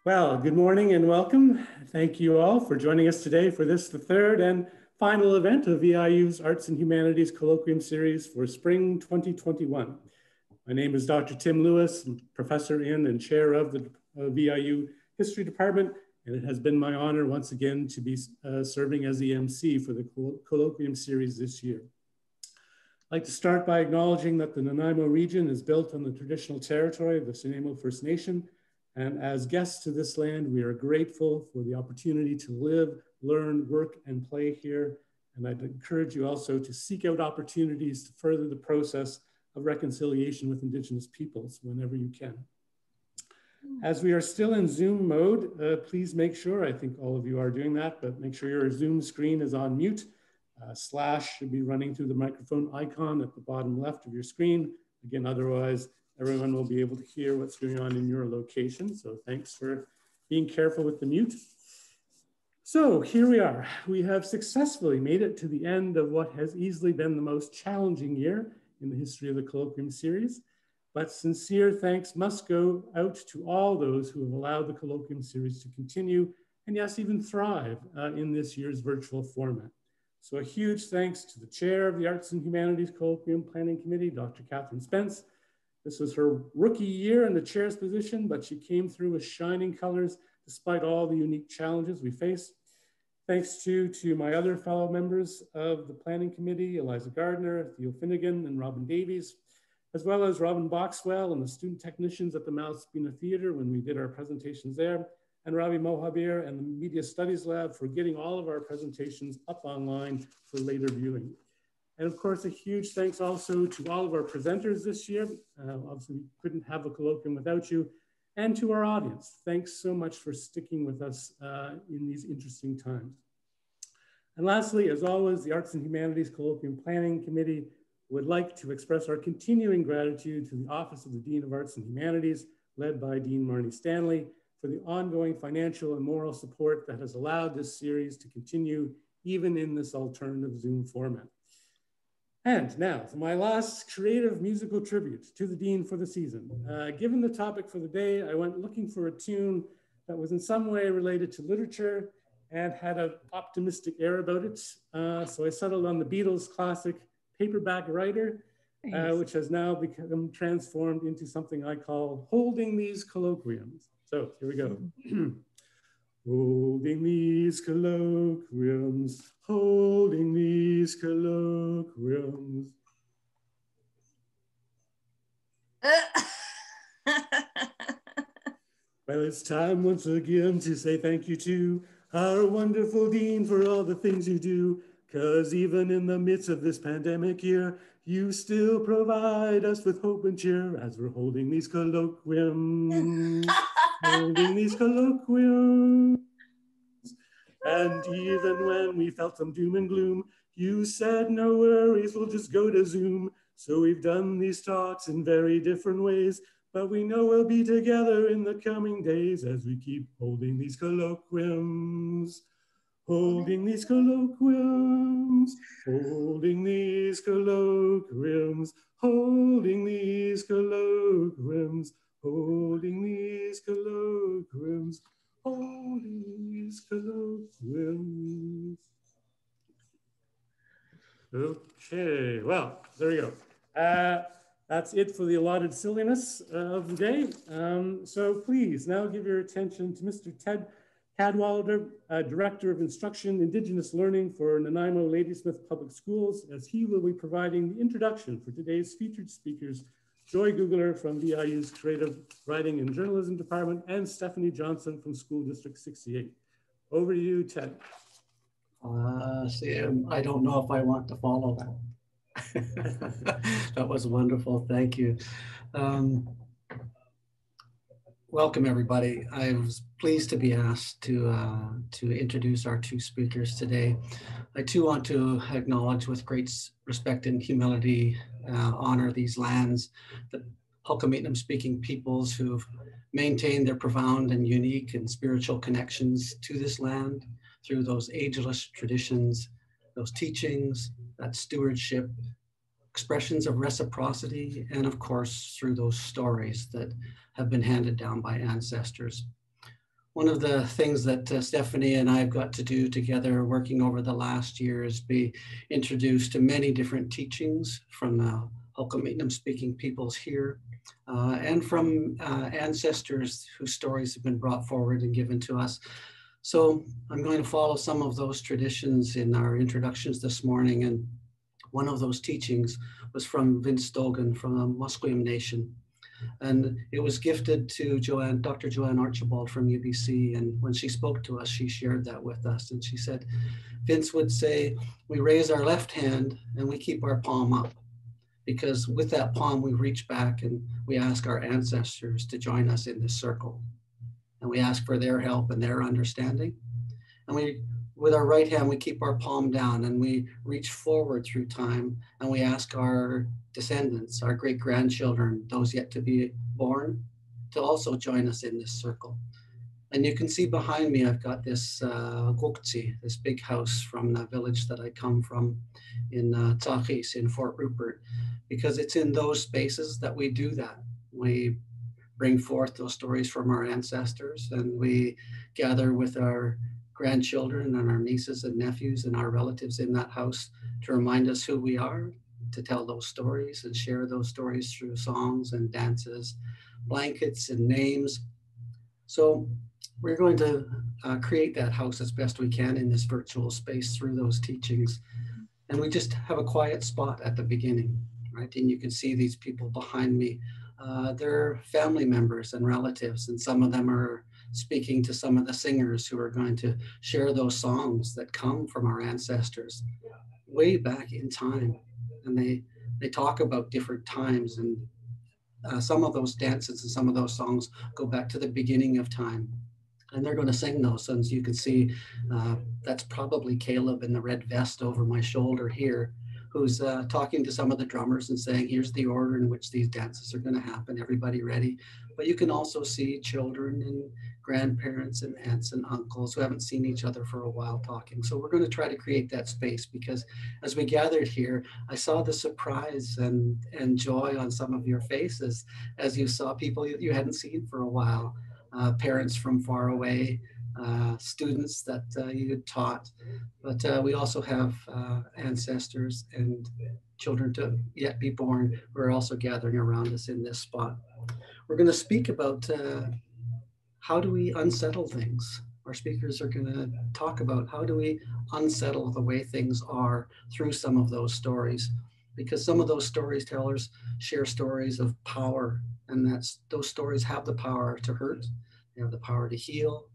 Well, good morning and welcome. Thank you all for joining us today for this, the third and final event of VIU's Arts and Humanities Colloquium Series for Spring 2021. My name is Dr. Tim Lewis, I'm professor in and chair of the VIU History Department, and it has been my honor once again to be serving as the MC for the Colloquium Series this year. I'd like to start by acknowledging that the Nanaimo region is built on the traditional territory of the Nanaimo First Nation. And as guests to this land, we are grateful for the opportunity to live, learn, work, and play here. And I'd encourage you also to seek out opportunities to further the process of reconciliation with Indigenous peoples whenever you can. As we are still in Zoom mode, please make sure, I think all of you are doing that, but make sure your Zoom screen is on mute. Slash should be running through the microphone icon at the bottom left of your screen. Again, otherwise, everyone will be able to hear what's going on in your location. So thanks for being careful with the mute. So here we are. We have successfully made it to the end of what has easily been the most challenging year in the history of the Colloquium Series. But sincere thanks must go out to all those who have allowed the Colloquium Series to continue and yes, even thrive in this year's virtual format. So a huge thanks to the chair of the Arts and Humanities Colloquium Planning Committee, Dr. Catherine Spence. This was her rookie year in the chair's position, but she came through with shining colors despite all the unique challenges we face. Thanks to my other fellow members of the planning committee, Eliza Gardner, Theo Finnegan, and Robin Davies, as well as Robin Boxwell and the student technicians at the Mount Spina Theater when we did our presentations there, and Ravi Mohabir and the Media Studies Lab for getting all of our presentations up online for later viewing. And of course, a huge thanks also to all of our presenters this year. Obviously, we couldn't have a colloquium without you. And to our audience, thanks so much for sticking with us in these interesting times. And lastly, as always, the Arts and Humanities Colloquium Planning Committee would like to express our continuing gratitude to the Office of the Dean of Arts and Humanities, led by Dean Marnie Stanley, for the ongoing financial and moral support that has allowed this series to continue even in this alternative Zoom format. And now, for my last creative musical tribute to the Dean for the season. Given the topic for the day, I went looking for a tune that was in some way related to literature and had an optimistic air about it. So I settled on the Beatles' classic Paperback Writer, which has now become transformed into something I call Holding These Colloquiums. So here we go. Holding these colloquiums, holding these colloquiums. Well, it's time once again to say thank you to our wonderful Dean for all the things you do, because even in the midst of this pandemic year, you still provide us with hope and cheer as we're holding these colloquiums. Holding these colloquiums. And even when we felt some doom and gloom, you said, no worries, we'll just go to Zoom. So we've done these talks in very different ways, but we know we'll be together in the coming days as we keep holding these colloquiums. Holding these colloquiums, holding these colloquiums, holding these colloquiums, holding these colloquiums, holding these colloquiums. Okay, well, there you go. That's it for the allotted silliness of the day. So please now give your attention to Mr. Ted Cadwallader, Director of Instruction, Indigenous Learning for Nanaimo Ladysmith Public Schools, as he will be providing the introduction for today's featured speakers, Joy Gugeler from VIU's Creative Writing and Journalism Department, and Stephanie Johnson from School District 68. Over to you, Ted. Sam, I don't know if I want to follow that. That was wonderful, thank you. Welcome, everybody. I was pleased to be asked to introduce our two speakers today. I too want to acknowledge with great respect and humility, honor these lands, the Hul'qumi'num speaking peoples who've maintained their profound and unique and spiritual connections to this land through those ageless traditions, those teachings, that stewardship, expressions of reciprocity, and of course, through those stories that have been handed down by ancestors. One of the things that Stephanie and I have got to do together working over the last year is be introduced to many different teachings from the Hul'qumi'num speaking peoples here and from ancestors whose stories have been brought forward and given to us. So I'm going to follow some of those traditions in our introductions this morning, and one of those teachings was from Vince Dogan from the Musqueam Nation. And it was gifted to Dr. Joanne Archibald from UBC. And when she spoke to us, she shared that with us. And she said, Vince would say, we raise our left hand and we keep our palm up, because with that palm, we reach back and we ask our ancestors to join us in this circle. And we ask for their help and their understanding. And with our right hand, we keep our palm down and we reach forward through time and we ask our descendants, our great-grandchildren, those yet to be born, to also join us in this circle. And you can see behind me, I've got this gukti, this big house from the village that I come from in Tsakis in Fort Rupert, because it's in those spaces that we do that. We bring forth those stories from our ancestors and we gather with our grandchildren and our nieces and nephews and our relatives in that house to remind us who we are, to tell those stories and share those stories through songs and dances, blankets and names. So we're going to create that house as best we can in this virtual space through those teachings. And we just have a quiet spot at the beginning, right? And you can see these people behind me. They're family members and relatives, and some of them are speaking to some of the singers who are going to share those songs that come from our ancestors way back in time. And they talk about different times, and some of those dances and some of those songs go back to the beginning of time. And they're going to sing those. And as you can see, that's probably Caleb in the red vest over my shoulder here, who's talking to some of the drummers and saying, here's the order in which these dances are going to happen. Everybody ready? But you can also see children and grandparents and aunts and uncles who haven't seen each other for a while talking. So we're going to try to create that space, because as we gathered here, I saw the surprise and joy on some of your faces as you saw people you hadn't seen for a while, parents from far away, students that you had taught, but we also have ancestors and children to yet be born who are also gathering around us in this spot. We're going to speak about how do we unsettle things. Our speakers are going to talk about how do we unsettle the way things are through some of those stories, because some of those storytellers share stories of power, and those stories have the power to hurt, they have the power to heal,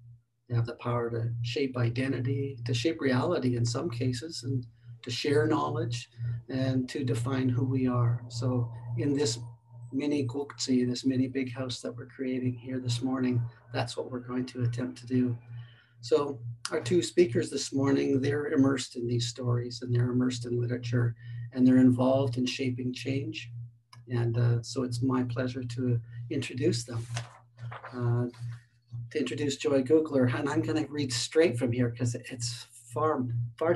they have the power to shape identity, to shape reality in some cases, and to share knowledge and to define who we are. So in this mini gukti, this mini big house that we're creating here this morning, that's what we're going to attempt to do. So our two speakers this morning, they're immersed in these stories and they're immersed in literature and they're involved in shaping change. And so it's my pleasure to introduce them. To introduce Joy Gugeler, and I'm going to read straight from here because it's far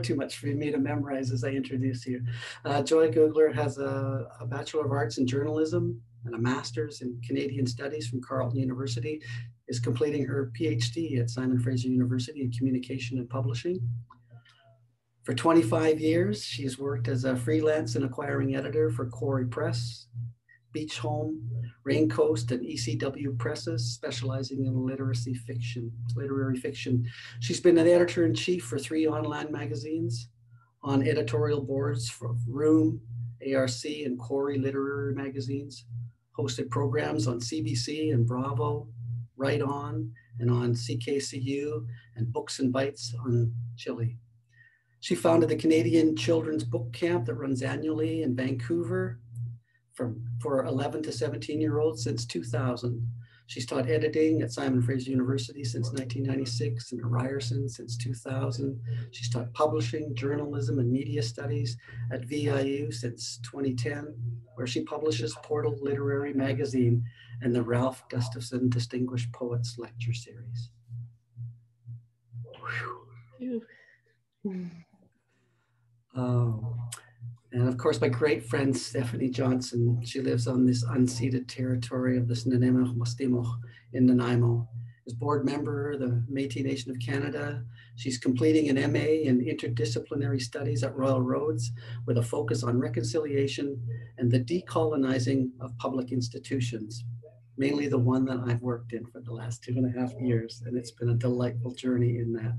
too much for me to memorize as I introduce you. Joy Gugeler has a Bachelor of Arts in Journalism and a Master's in Canadian Studies from Carleton University, is completing her PhD at Simon Fraser University in Communication and Publishing. For 25 years, she's worked as a freelance and acquiring editor for Quarry Press, Beach Home, Raincoast, and ECW Presses, specializing in literary fiction. She's been an editor-in-chief for 3 online magazines, on editorial boards for Room, ARC, and Quarry literary magazines, hosted programs on CBC and Bravo, Right On, and on CKCU, and Books and Bites on Chile. She founded the Canadian Children's Book Camp that runs annually in Vancouver for 11 to 17-year-olds since 2000. She's taught editing at Simon Fraser University since 1996 and at Ryerson since 2000. She's taught publishing, journalism, and media studies at VIU since 2010, where she publishes Portal Literary Magazine and the Ralph Gustafson Distinguished Poets Lecture Series. And of course, my great friend, Stephanie Johnson. She lives on this unceded territory of this Nanaimo in Nanaimo. As board member of the Métis Nation of Canada, she's completing an MA in interdisciplinary studies at Royal Roads with a focus on reconciliation and the decolonizing of public institutions, mainly the one that I've worked in for the last 2.5 years. And it's been a delightful journey in that.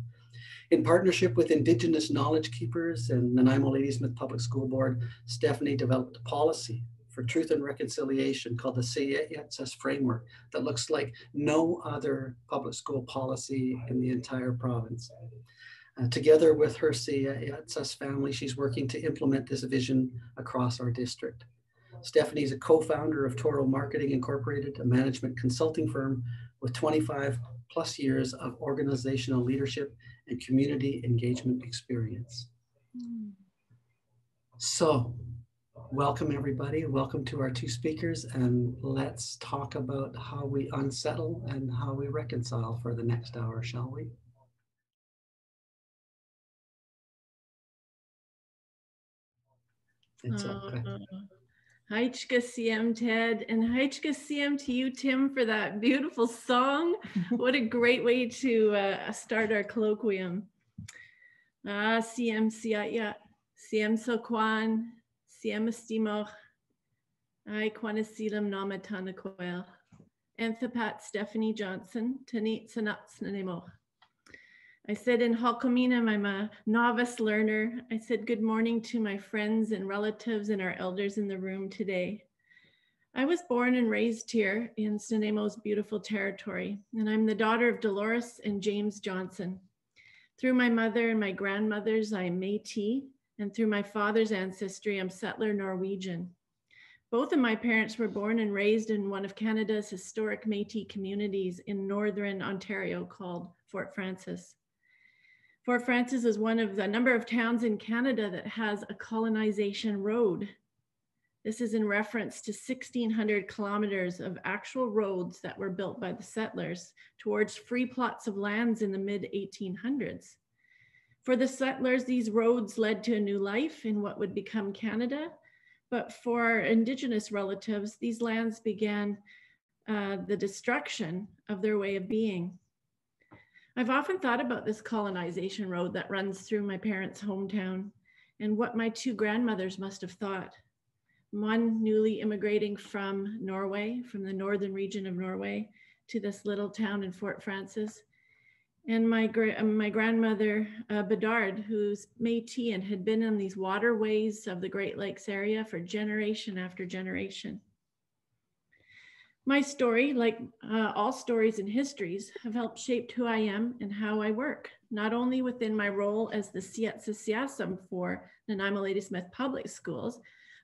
In partnership with Indigenous knowledge keepers and Nanaimo Ladysmith Public School Board, Stephanie developed a policy for truth and reconciliation called the CEATSS framework that looks like no other public school policy in the entire province. Together with her CEATSS family, she's working to implement this vision across our district. Stephanie is a co-founder of Toro Marketing Incorporated, a management consulting firm with 25+ years of organizational leadership and community engagement experience. So, welcome everybody. Welcome to our two speakers, and let's talk about how we unsettle and how we reconcile for the next hour, shall we? It's okay. Haichka CM Ted, and Haichka CM to you, Tim, for that beautiful song. What a great way to start our colloquium. CM Siaya, CM Sokwan, CM Estimoch, I Quanasilam Namatanakoel, Enthapat Stephanie Johnson, Tanit Sanats Nanaimo. I said in Halkominam, I'm a novice learner. I said good morning to my friends and relatives and our elders in the room today. I was born and raised here in Nanaimo's beautiful territory, and I'm the daughter of Dolores and James Johnson. Through my mother and my grandmothers, I'm Métis, and through my father's ancestry, I'm settler Norwegian. Both of my parents were born and raised in one of Canada's historic Métis communities in Northern Ontario called Fort Frances. Fort Frances is one of the number of towns in Canada that has a colonization road. This is in reference to 1,600 kilometers of actual roads that were built by the settlers towards free plots of lands in the mid-1800s. For the settlers, these roads led to a new life in what would become Canada, but for our Indigenous relatives, these lands began the destruction of their way of being. I've often thought about this colonization road that runs through my parents' hometown and what my two grandmothers must have thought. One newly immigrating from Norway, from the northern region of Norway, to this little town in Fort Frances. And my grandmother, Bedard, who's Métis and had been on these waterways of the Great Lakes area for generation after generation. My story, like all stories and histories, have helped shape who I am and how I work, not only within my role as the Siyatsasiasam for Nanaimo Ladysmith Public Schools,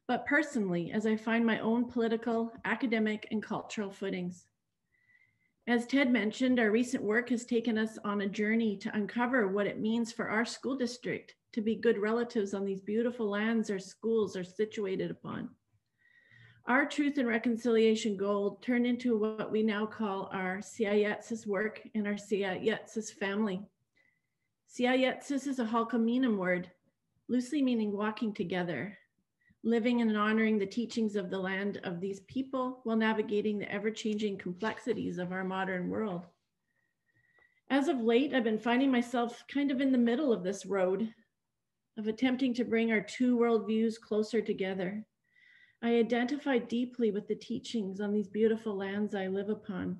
but personally as I find my own political, academic, and cultural footings. As Ted mentioned, our recent work has taken us on a journey to uncover what it means for our school district to be good relatives on these beautiful lands our schools are situated upon. Our truth and reconciliation goal turned into what we now call our CEATSS work and our CEATSS family. CEATSS is a Halkominam word, loosely meaning walking together, living and honoring the teachings of the land of these people while navigating the ever-changing complexities of our modern world. As of late, I've been finding myself kind of in the middle of this road of attempting to bring our two worldviews closer together. I identify deeply with the teachings on these beautiful lands I live upon,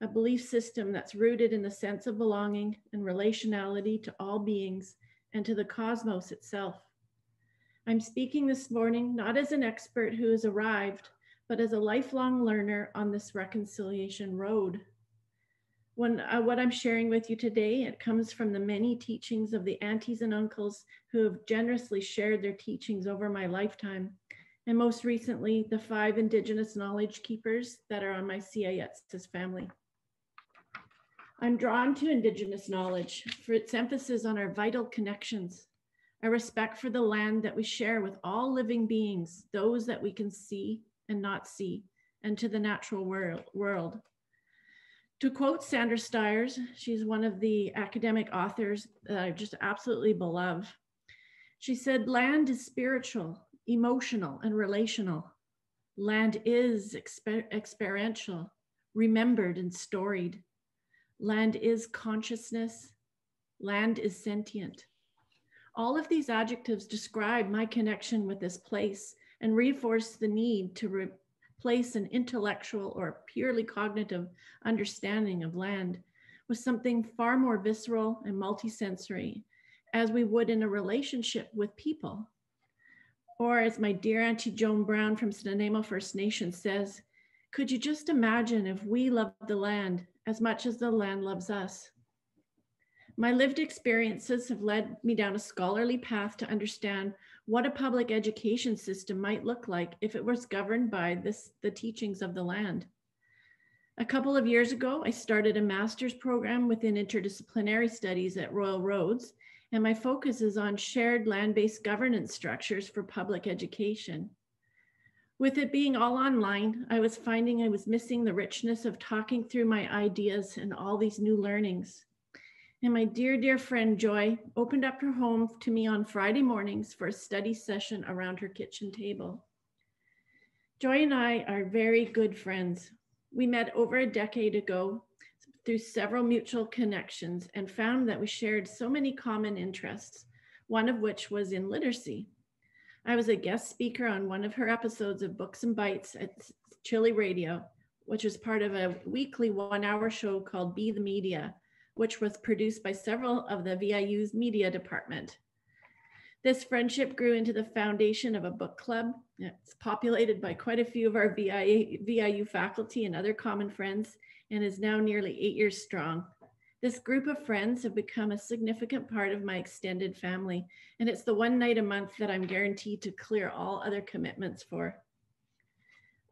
a belief system that's rooted in the sense of belonging and relationality to all beings and to the cosmos itself. I'm speaking this morning not as an expert who has arrived, but as a lifelong learner on this reconciliation road. What I'm sharing with you today, it comes from the many teachings of the aunties and uncles who have generously shared their teachings over my lifetime, and most recently, the 5 Indigenous knowledge keepers that are on my CIS family. I'm drawn to Indigenous knowledge for its emphasis on our vital connections, a respect for the land that we share with all living beings, those that we can see and not see, and to the natural world. To quote Sandra Stiers, she's one of the academic authors that I just absolutely love. She said, land is spiritual, emotional, and relational. Land is experiential, remembered and storied. Land is consciousness. Land is sentient. All of these adjectives describe my connection with this place and reinforce the need to replace an intellectual or purely cognitive understanding of land with something far more visceral and multisensory, as we would in a relationship with people. Or as my dear Auntie Joan Brown from Nanaimo First Nation says, could you just imagine if we loved the land as much as the land loves us? My lived experiences have led me down a scholarly path to understand what a public education system might look like if it was governed by the teachings of the land. A couple of years ago, I started a master's program within interdisciplinary studies at Royal Roads, and my focus is on shared land-based governance structures for public education. With it being all online, I was finding I was missing the richness of talking through my ideas and all these new learnings. And my dear, dear friend Joy opened up her home to me on Friday mornings for a study session around her kitchen table. Joy and I are very good friends. We met over a decade ago through several mutual connections and found that we shared so many common interests, one of which was in literacy. I was a guest speaker on one of her episodes of Books and Bites at Chile Radio, which was part of a weekly 1-hour show called Be the Media, which was produced by several of the VIU's media department. This friendship grew into the foundation of a book club. It's populated by quite a few of our VIU faculty and other common friends, and is now nearly 8 years strong. This group of friends have become a significant part of my extended family, and it's the one night a month that I'm guaranteed to clear all other commitments for.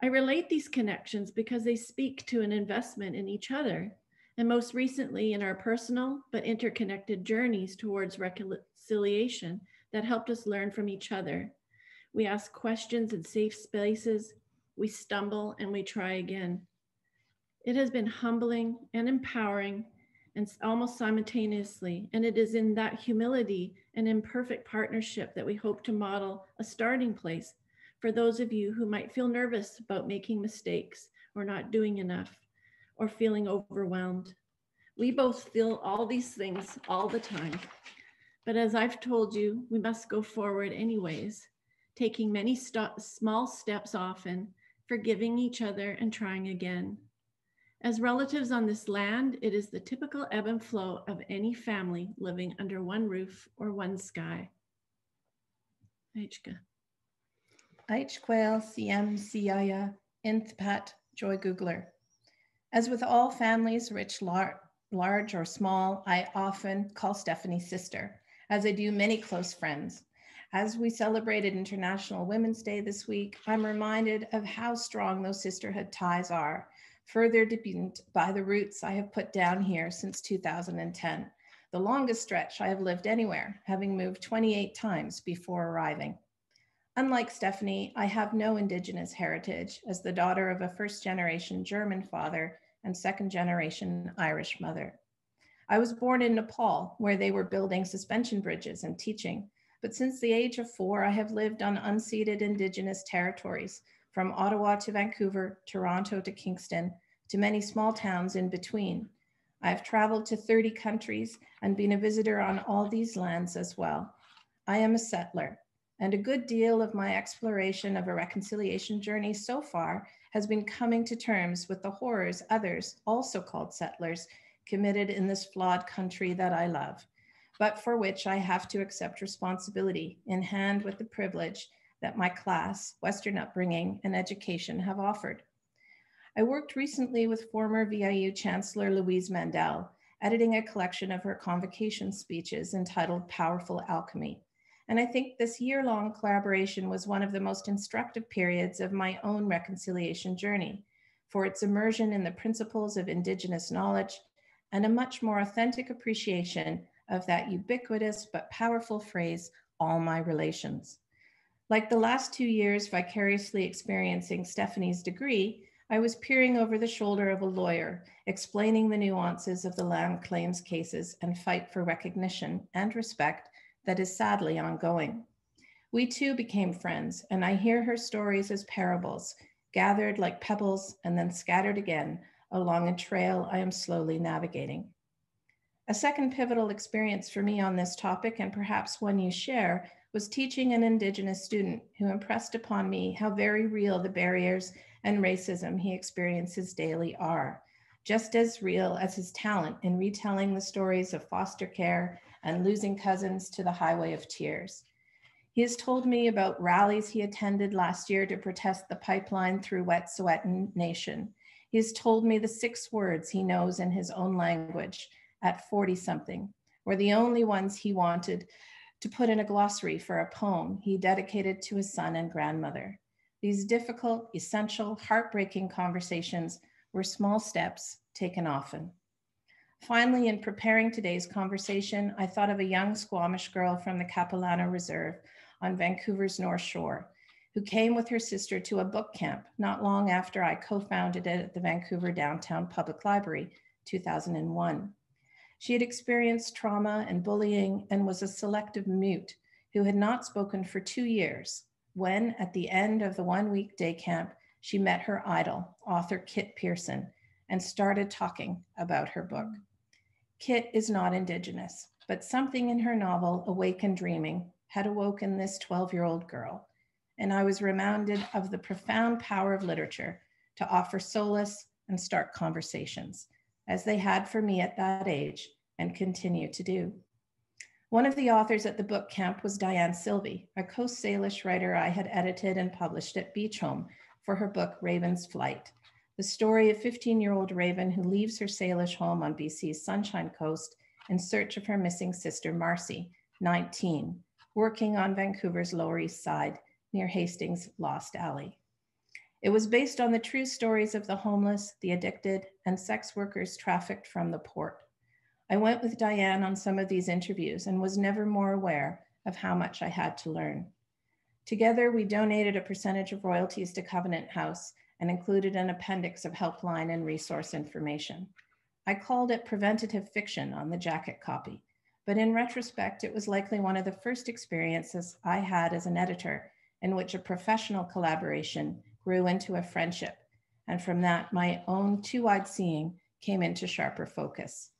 I relate these connections because they speak to an investment in each other, and most recently in our personal but interconnected journeys towards reconciliation that helped us learn from each other. We ask questions in safe spaces, we stumble, and we try again. It has been humbling and empowering, and almost simultaneously, and it is in that humility and imperfect partnership that we hope to model a starting place for those of you who might feel nervous about making mistakes or not doing enough or feeling overwhelmed. We both feel all these things all the time, but as I've told you, we must go forward anyways, taking many small steps often, forgiving each other and trying again. As relatives on this land, it is the typical ebb and flow of any family living under one roof or one sky. Aichka. Aichquail CM Siaya Inthpat Joy Gugeler. As with all families, rich, large or small, I often call Stephanie sister, as I do many close friends. As we celebrated International Women's Day this week, I'm reminded of how strong those sisterhood ties are, further deepened by the roots I have put down here since 2010, the longest stretch I have lived anywhere, having moved 28 times before arriving. Unlike Stephanie, I have no Indigenous heritage as the daughter of a first-generation German father and second-generation Irish mother. I was born in Nepal, where they were building suspension bridges and teaching, but since the age of 4, I have lived on unceded Indigenous territories, from Ottawa to Vancouver, Toronto to Kingston, to many small towns in between. I have traveled to 30 countries and been a visitor on all these lands as well. I am a settler, and a good deal of my exploration of a reconciliation journey so far has been coming to terms with the horrors others, also called settlers, committed in this flawed country that I love, but for which I have to accept responsibility in hand with the privilege that my class, Western upbringing, and education have offered. I worked recently with former VIU Chancellor Louise Mandel, editing a collection of her convocation speeches entitled Powerful Alchemy, And I think this year-long collaboration was one of the most instructive periods of my own reconciliation journey, for its immersion in the principles of Indigenous knowledge and a much more authentic appreciation of that ubiquitous but powerful phrase, all my relations. Like the last 2 years vicariously experiencing Stephanie's degree, I was peering over the shoulder of a lawyer, explaining the nuances of the land claims cases and fight for recognition and respect that is sadly ongoing. We too became friends, and I hear her stories as parables, gathered like pebbles and then scattered again along a trail I am slowly navigating. A second pivotal experience for me on this topic, and perhaps one you share, was teaching an Indigenous student who impressed upon me how very real the barriers and racism he experiences daily are, just as real as his talent in retelling the stories of foster care and losing cousins to the highway of tears. He has told me about rallies he attended last year to protest the pipeline through Wet'suwet'en Nation. He has told me the 6 words he knows in his own language at 40-something, were the only ones he wanted to put in a glossary for a poem he dedicated to his son and grandmother. These difficult, essential, heartbreaking conversations were small steps taken often. Finally, in preparing today's conversation, I thought of a young Squamish girl from the Capilano Reserve on Vancouver's North Shore, who came with her sister to a book camp not long after I co-founded it at the Vancouver Downtown Public Library, 2001. She had experienced trauma and bullying and was a selective mute who had not spoken for 2 years when, at the end of the 1-week day camp, she met her idol, author Kit Pearson, and started talking about her book. Kit is not Indigenous, but something in her novel, Awaken Dreaming, had awoken this 12-year-old girl, and I was reminded of the profound power of literature to offer solace and start conversations, as they had for me at that age and continue to do. One of the authors at the book camp was Diane Sylvie, a Coast Salish writer I had edited and published at Beach Home for her book, Raven's Flight, the story of 15-year-old Raven who leaves her Salish home on BC's Sunshine Coast in search of her missing sister, Marcy, 19, working on Vancouver's Lower East Side near Hastings Lost Alley. It was based on the true stories of the homeless, the addicted, and sex workers trafficked from the port. I went with Diane on some of these interviews and was never more aware of how much I had to learn. Together, we donated a percentage of royalties to Covenant House and included an appendix of helpline and resource information. I called it preventative fiction on the jacket copy, but in retrospect, it was likely one of the first experiences I had as an editor in which a professional collaboration grew into a friendship. And from that, my own two-eyed seeing came into sharper focus.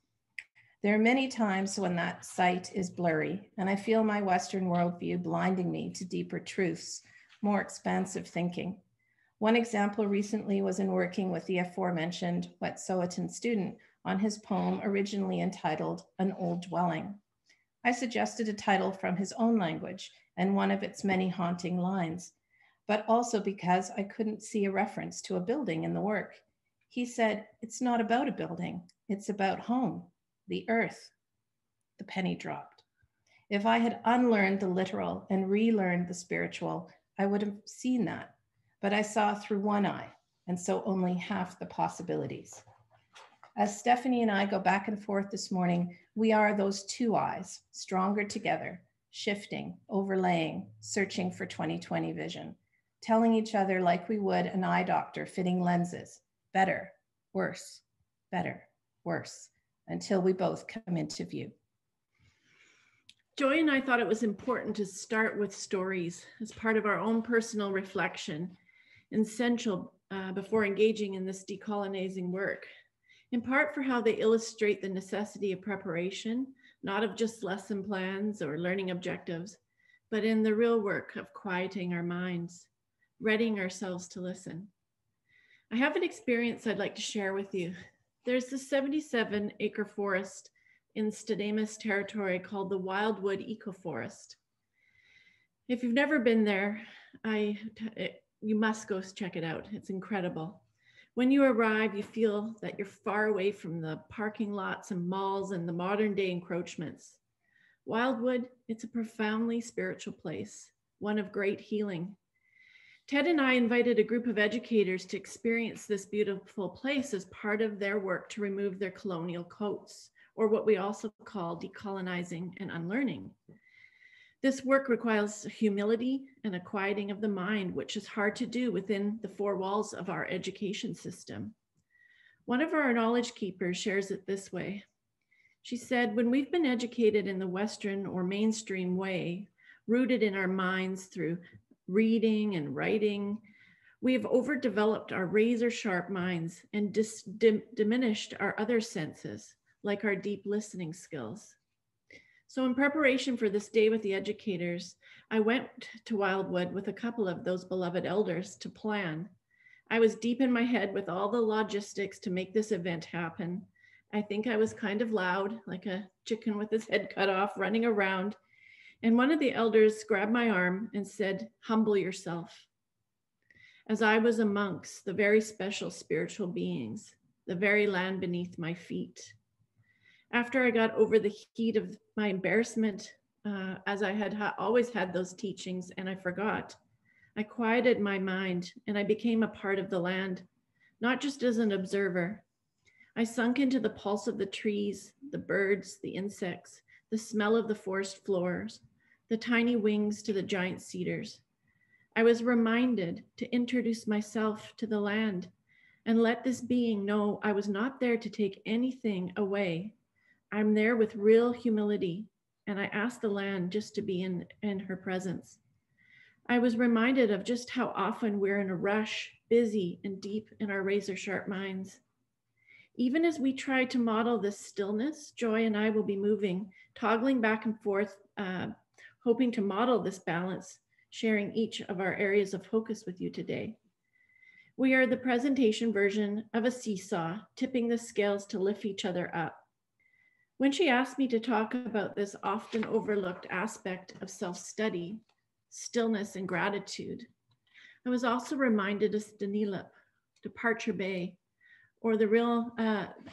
There are many times when that sight is blurry, and I feel my Western worldview blinding me to deeper truths, more expansive thinking. One example recently was in working with the aforementioned Wet'suwet'en student on his poem originally entitled An Old Dwelling. I suggested a title from his own language and one of its many haunting lines, but also because I couldn't see a reference to a building in the work. He said, "It's not about a building, it's about home, the earth." The penny dropped. If I had unlearned the literal and relearned the spiritual, I would have seen that, but I saw through one eye, and so only half the possibilities. As Stephanie and I go back and forth this morning, we are those two eyes, stronger together, shifting, overlaying, searching for 20/20 vision, telling each other like we would an eye doctor fitting lenses, better, worse, better, worse, until we both come into view. Joy and I thought it was important to start with stories as part of our own personal reflection, essential before engaging in this decolonizing work, in part for how they illustrate the necessity of preparation, not of just lesson plans or learning objectives, but in the real work of quieting our minds, readying ourselves to listen. I have an experience I'd like to share with you. There's the 77-acre forest in Nanaimo territory called the Wildwood Ecoforest. If you've never been there, you must go check it out. It's incredible. When you arrive, you feel that you're far away from the parking lots and malls and the modern day encroachments. Wildwood, it's a profoundly spiritual place, one of great healing. Ted and I invited a group of educators to experience this beautiful place as part of their work to remove their colonial coats, or what we also call decolonizing and unlearning. This work requires humility and a quieting of the mind, which is hard to do within the four walls of our education system. One of our knowledge keepers shares it this way. She said, when we've been educated in the Western or mainstream way, rooted in our minds through reading and writing, we have overdeveloped our razor sharp minds and diminished our other senses, like our deep listening skills. So in preparation for this day with the educators, I went to Wildwood with a couple of those beloved elders to plan. I was deep in my head with all the logistics to make this event happen. I think I was kind of loud, like a chicken with his head cut off, running around. And one of the elders grabbed my arm and said, humble yourself. As I was amongst the very special spiritual beings, the very land beneath my feet. After I got over the heat of my embarrassment, as I had always had those teachings and I forgot, I quieted my mind and I became a part of the land, not just as an observer. I sunk into the pulse of the trees, the birds, the insects, the smell of the forest floors, the tiny wings to the giant cedars. I was reminded to introduce myself to the land and let this being know I was not there to take anything away. I'm there with real humility, and I asked the land just to be in her presence. I was reminded of just how often we're in a rush, busy and deep in our razor sharp minds. Even as we try to model this stillness, Joy and I will be moving, toggling back and forth, hoping to model this balance, sharing each of our areas of focus with you today. We are the presentation version of a seesaw, tipping the scales to lift each other up. When she asked me to talk about this often overlooked aspect of self-study, stillness and gratitude, I was also reminded of Stanilup, Departure Bay, or the real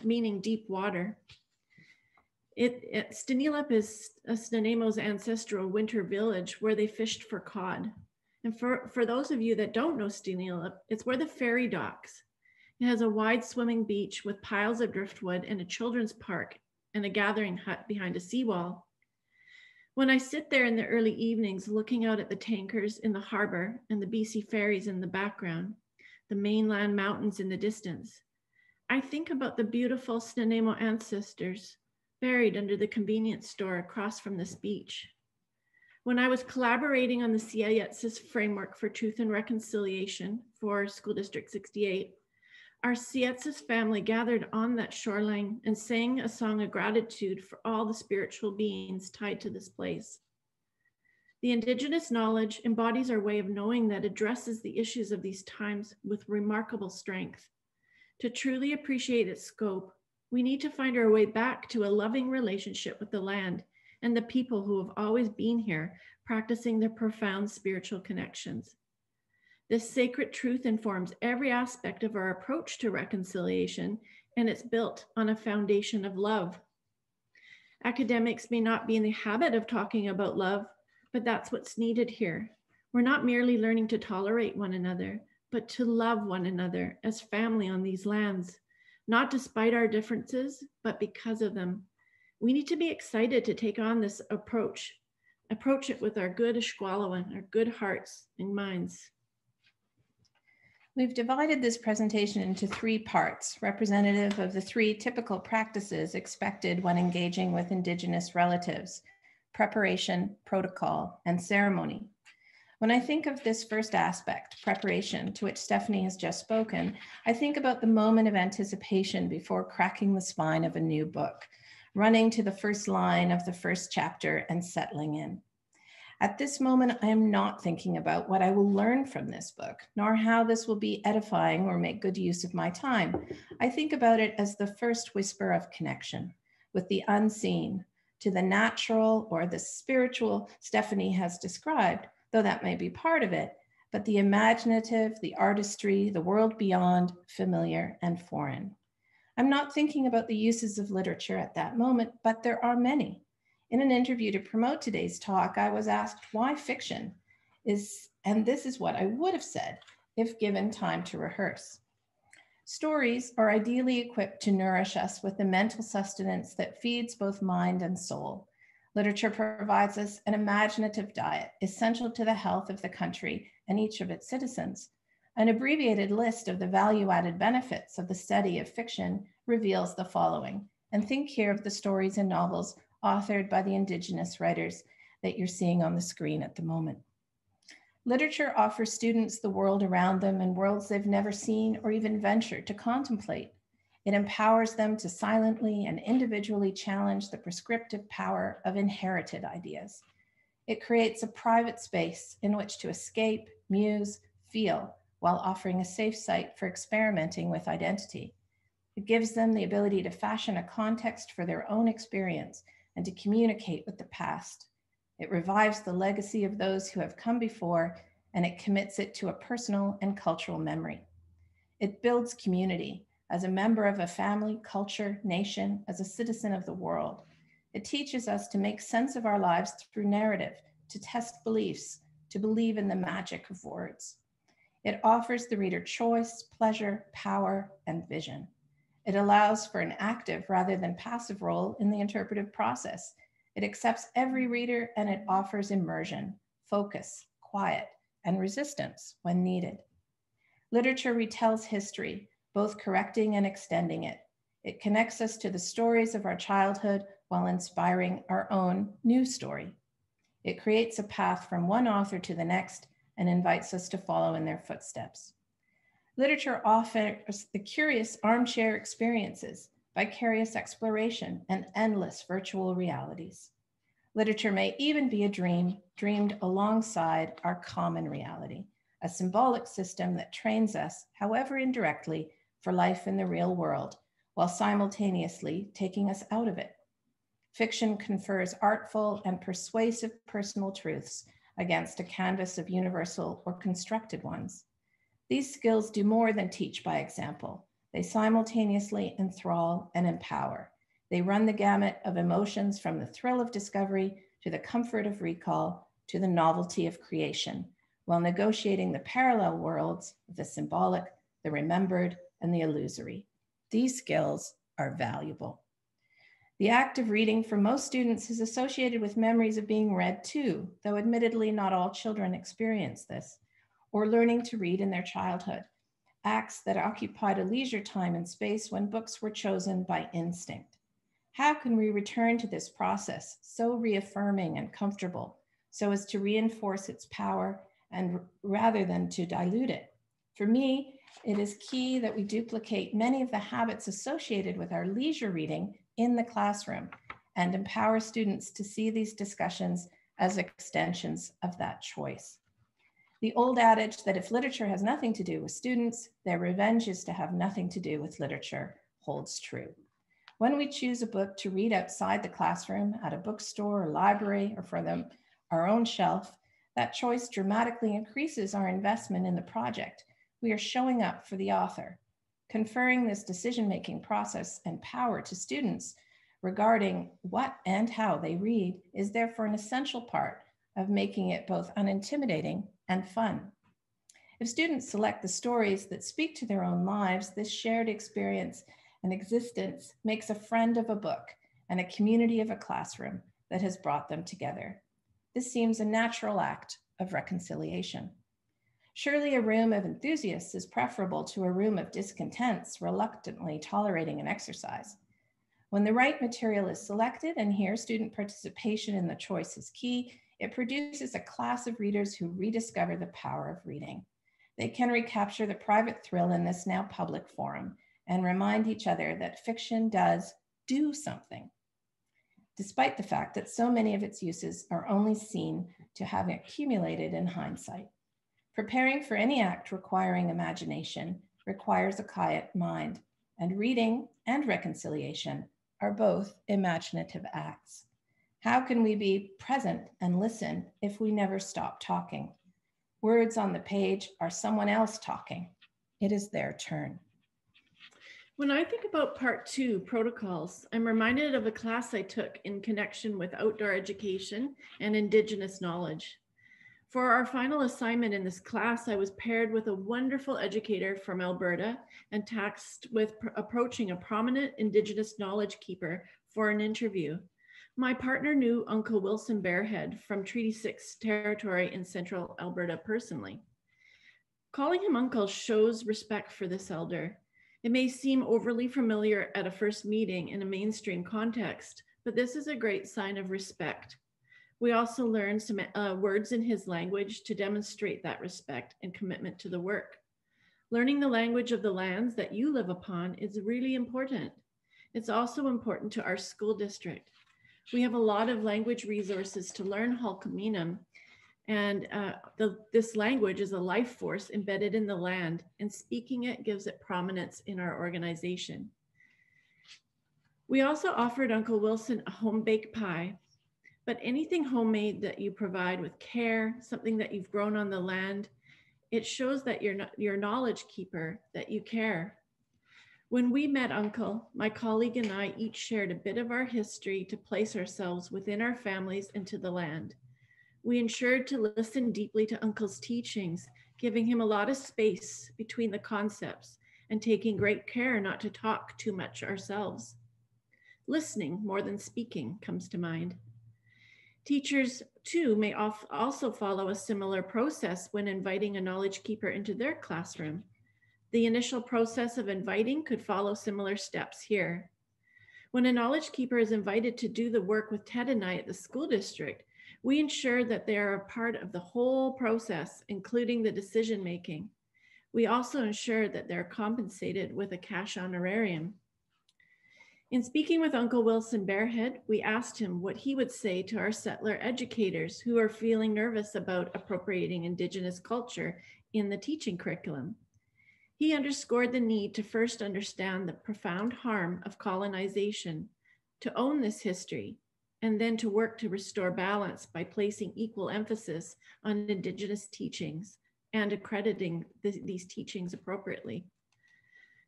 meaning deep water. Stanilup is Nanaimo's ancestral winter village where they fished for cod. And for those of you that don't know Stanilup, it's where the ferry docks. It has a wide swimming beach with piles of driftwood and a children's park and a gathering hut behind a seawall. When I sit there in the early evenings looking out at the tankers in the harbor and the BC ferries in the background, the mainland mountains in the distance, I think about the beautiful Nanaimo ancestors buried under the convenience store across from this beach. When I was collaborating on the CIETSIS framework for truth and reconciliation for School District 68, our CIETSIS family gathered on that shoreline and sang a song of gratitude for all the spiritual beings tied to this place. The Indigenous knowledge embodies our way of knowing that addresses the issues of these times with remarkable strength. To truly appreciate its scope, we need to find our way back to a loving relationship with the land and the people who have always been here, practicing their profound spiritual connections. This sacred truth informs every aspect of our approach to reconciliation, and it's built on a foundation of love. Academics may not be in the habit of talking about love, but that's what's needed here. We're not merely learning to tolerate one another, but to love one another as family on these lands, not despite our differences, but because of them. We need to be excited to take on this approach it with our good Ishkwalawan, our good hearts and minds. We've divided this presentation into 3 parts, representative of the 3 typical practices expected when engaging with Indigenous relatives: preparation, protocol, and ceremony. When I think of this first aspect, preparation, to which Stephanie has just spoken, I think about the moment of anticipation before cracking the spine of a new book, running to the first line of the first chapter and settling in. At this moment, I am not thinking about what I will learn from this book, nor how this will be edifying or make good use of my time. I think about it as the first whisper of connection with the unseen, to the natural or the spiritual Stephanie has described, though that may be part of it, but the imaginative, the artistry, the world beyond, familiar and foreign. I'm not thinking about the uses of literature at that moment, but there are many. In an interview to promote today's talk, I was asked why fiction is, and this is what I would have said if given time to rehearse. Stories are ideally equipped to nourish us with the mental sustenance that feeds both mind and soul. Literature provides us an imaginative diet essential to the health of the country and each of its citizens. An abbreviated list of the value-added benefits of the study of fiction reveals the following. And think here of the stories and novels authored by the Indigenous writers that you're seeing on the screen at the moment. Literature offers students the world around them and worlds they've never seen or even ventured to contemplate. It empowers them to silently and individually challenge the prescriptive power of inherited ideas. It creates a private space in which to escape, muse, feel, while offering a safe site for experimenting with identity. It gives them the ability to fashion a context for their own experience and to communicate with the past. It revives the legacy of those who have come before, and it commits it to a personal and cultural memory. It builds community as a member of a family, culture, nation, as a citizen of the world. It teaches us to make sense of our lives through narrative, to test beliefs, to believe in the magic of words. It offers the reader choice, pleasure, power, and vision. It allows for an active rather than passive role in the interpretive process. It accepts every reader, and it offers immersion, focus, quiet, and resistance when needed. Literature retells history, both correcting and extending it. It connects us to the stories of our childhood while inspiring our own new story. It creates a path from one author to the next and invites us to follow in their footsteps. Literature offers the curious armchair experiences, vicarious exploration, and endless virtual realities. Literature may even be a dream dreamed alongside our common reality, a symbolic system that trains us, however indirectly, for life in the real world, while simultaneously taking us out of it. Fiction confers artful and persuasive personal truths against a canvas of universal or constructed ones. These skills do more than teach by example. They simultaneously enthrall and empower. They run the gamut of emotions from the thrill of discovery to the comfort of recall to the novelty of creation, while negotiating the parallel worlds of the symbolic, the remembered, and the illusory. These skills are valuable. The act of reading for most students is associated with memories of being read to, though admittedly not all children experience this, or learning to read in their childhood, acts that occupied a leisure time and space when books were chosen by instinct. How can we return to this process so reaffirming and comfortable so as to reinforce its power and rather than to dilute it? For me, it is key that we duplicate many of the habits associated with our leisure reading in the classroom and empower students to see these discussions as extensions of that choice. The old adage that if literature has nothing to do with students, their revenge is to have nothing to do with literature holds true. When we choose a book to read outside the classroom, at a bookstore or library, or from our own shelf, that choice dramatically increases our investment in the project. We are showing up for the author. Conferring this decision-making process and power to students regarding what and how they read is therefore an essential part of making it both unintimidating and fun. If students select the stories that speak to their own lives, this shared experience and existence makes a friend of a book and a community of a classroom that has brought them together. This seems a natural act of reconciliation. Surely a room of enthusiasts is preferable to a room of discontents reluctantly tolerating an exercise. When the right material is selected, and here student participation in the choice is key, it produces a class of readers who rediscover the power of reading. They can recapture the private thrill in this now public forum and remind each other that fiction does do something, despite the fact that so many of its uses are only seen to have accumulated in hindsight. Preparing for any act requiring imagination requires a quiet mind, and reading and reconciliation are both imaginative acts. How can we be present and listen if we never stop talking? Words on the page are someone else talking. It is their turn. When I think about part 2, protocols, I'm reminded of a class I took in connection with outdoor education and Indigenous knowledge. For our final assignment in this class, I was paired with a wonderful educator from Alberta and tasked with approaching a prominent Indigenous knowledge keeper for an interview. My partner knew Uncle Wilson Bearhead from Treaty 6 territory in central Alberta personally. Calling him uncle shows respect for this elder. It may seem overly familiar at a first meeting in a mainstream context, but this is a great sign of respect. We also learned some words in his language to demonstrate that respect and commitment to the work. Learning the language of the lands that you live upon is really important. It's also important to our school district. We have a lot of language resources to learn Hulkaminam, and this language is a life force embedded in the land, and speaking it gives it prominence in our organization. We also offered Uncle Wilson a home-baked pie, but anything homemade that you provide with care, something that you've grown on the land, it shows that you're knowledge keeper, that you care. When we met Uncle, my colleague and I each shared a bit of our history to place ourselves within our families and to the land. We ensured to listen deeply to Uncle's teachings, giving him a lot of space between the concepts and taking great care not to talk too much ourselves. Listening more than speaking comes to mind. Teachers too may also follow a similar process when inviting a knowledge keeper into their classroom. The initial process of inviting could follow similar steps here. When a knowledge keeper is invited to do the work with Ted and I at the school district, we ensure that they are a part of the whole process, including the decision-making. We also ensure that they're compensated with a cash honorarium. In speaking with Uncle Wilson Bearhead, we asked him what he would say to our settler educators who are feeling nervous about appropriating Indigenous culture in the teaching curriculum. He underscored the need to first understand the profound harm of colonization, to own this history, and then to work to restore balance by placing equal emphasis on Indigenous teachings and accrediting these teachings appropriately.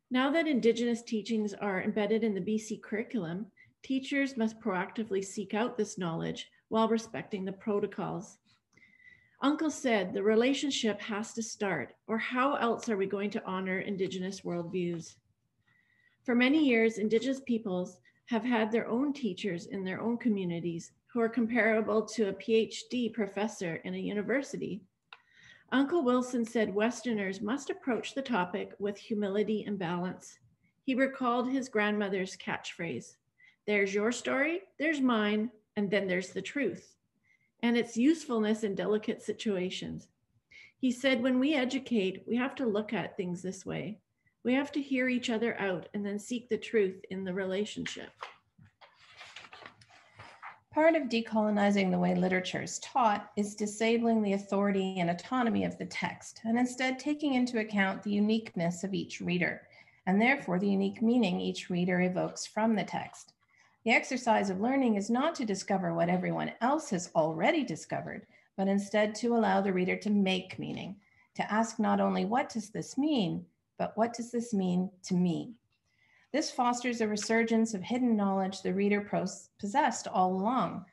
Now that Indigenous teachings are embedded in the BC curriculum, teachers must proactively seek out this knowledge while respecting the protocols. Uncle said the relationship has to start, or how else are we going to honor Indigenous worldviews? For many years, Indigenous peoples have had their own teachers in their own communities who are comparable to a PhD professor in a university. Uncle Wilson said Westerners must approach the topic with humility and balance. He recalled his grandmother's catchphrase, "There's your story, there's mine, and then there's the truth," and its usefulness in delicate situations. He said, when we educate, we have to look at things this way. We have to hear each other out and then seek the truth in the relationship. Part of decolonizing the way literature is taught is disabling the authority and autonomy of the text, and instead taking into account the uniqueness of each reader, and therefore the unique meaning each reader evokes from the text. The exercise of learning is not to discover what everyone else has already discovered, but instead to allow the reader to make meaning, to ask not only what does this mean, but what does this mean to me? This fosters a resurgence of hidden knowledge the reader possessed all along.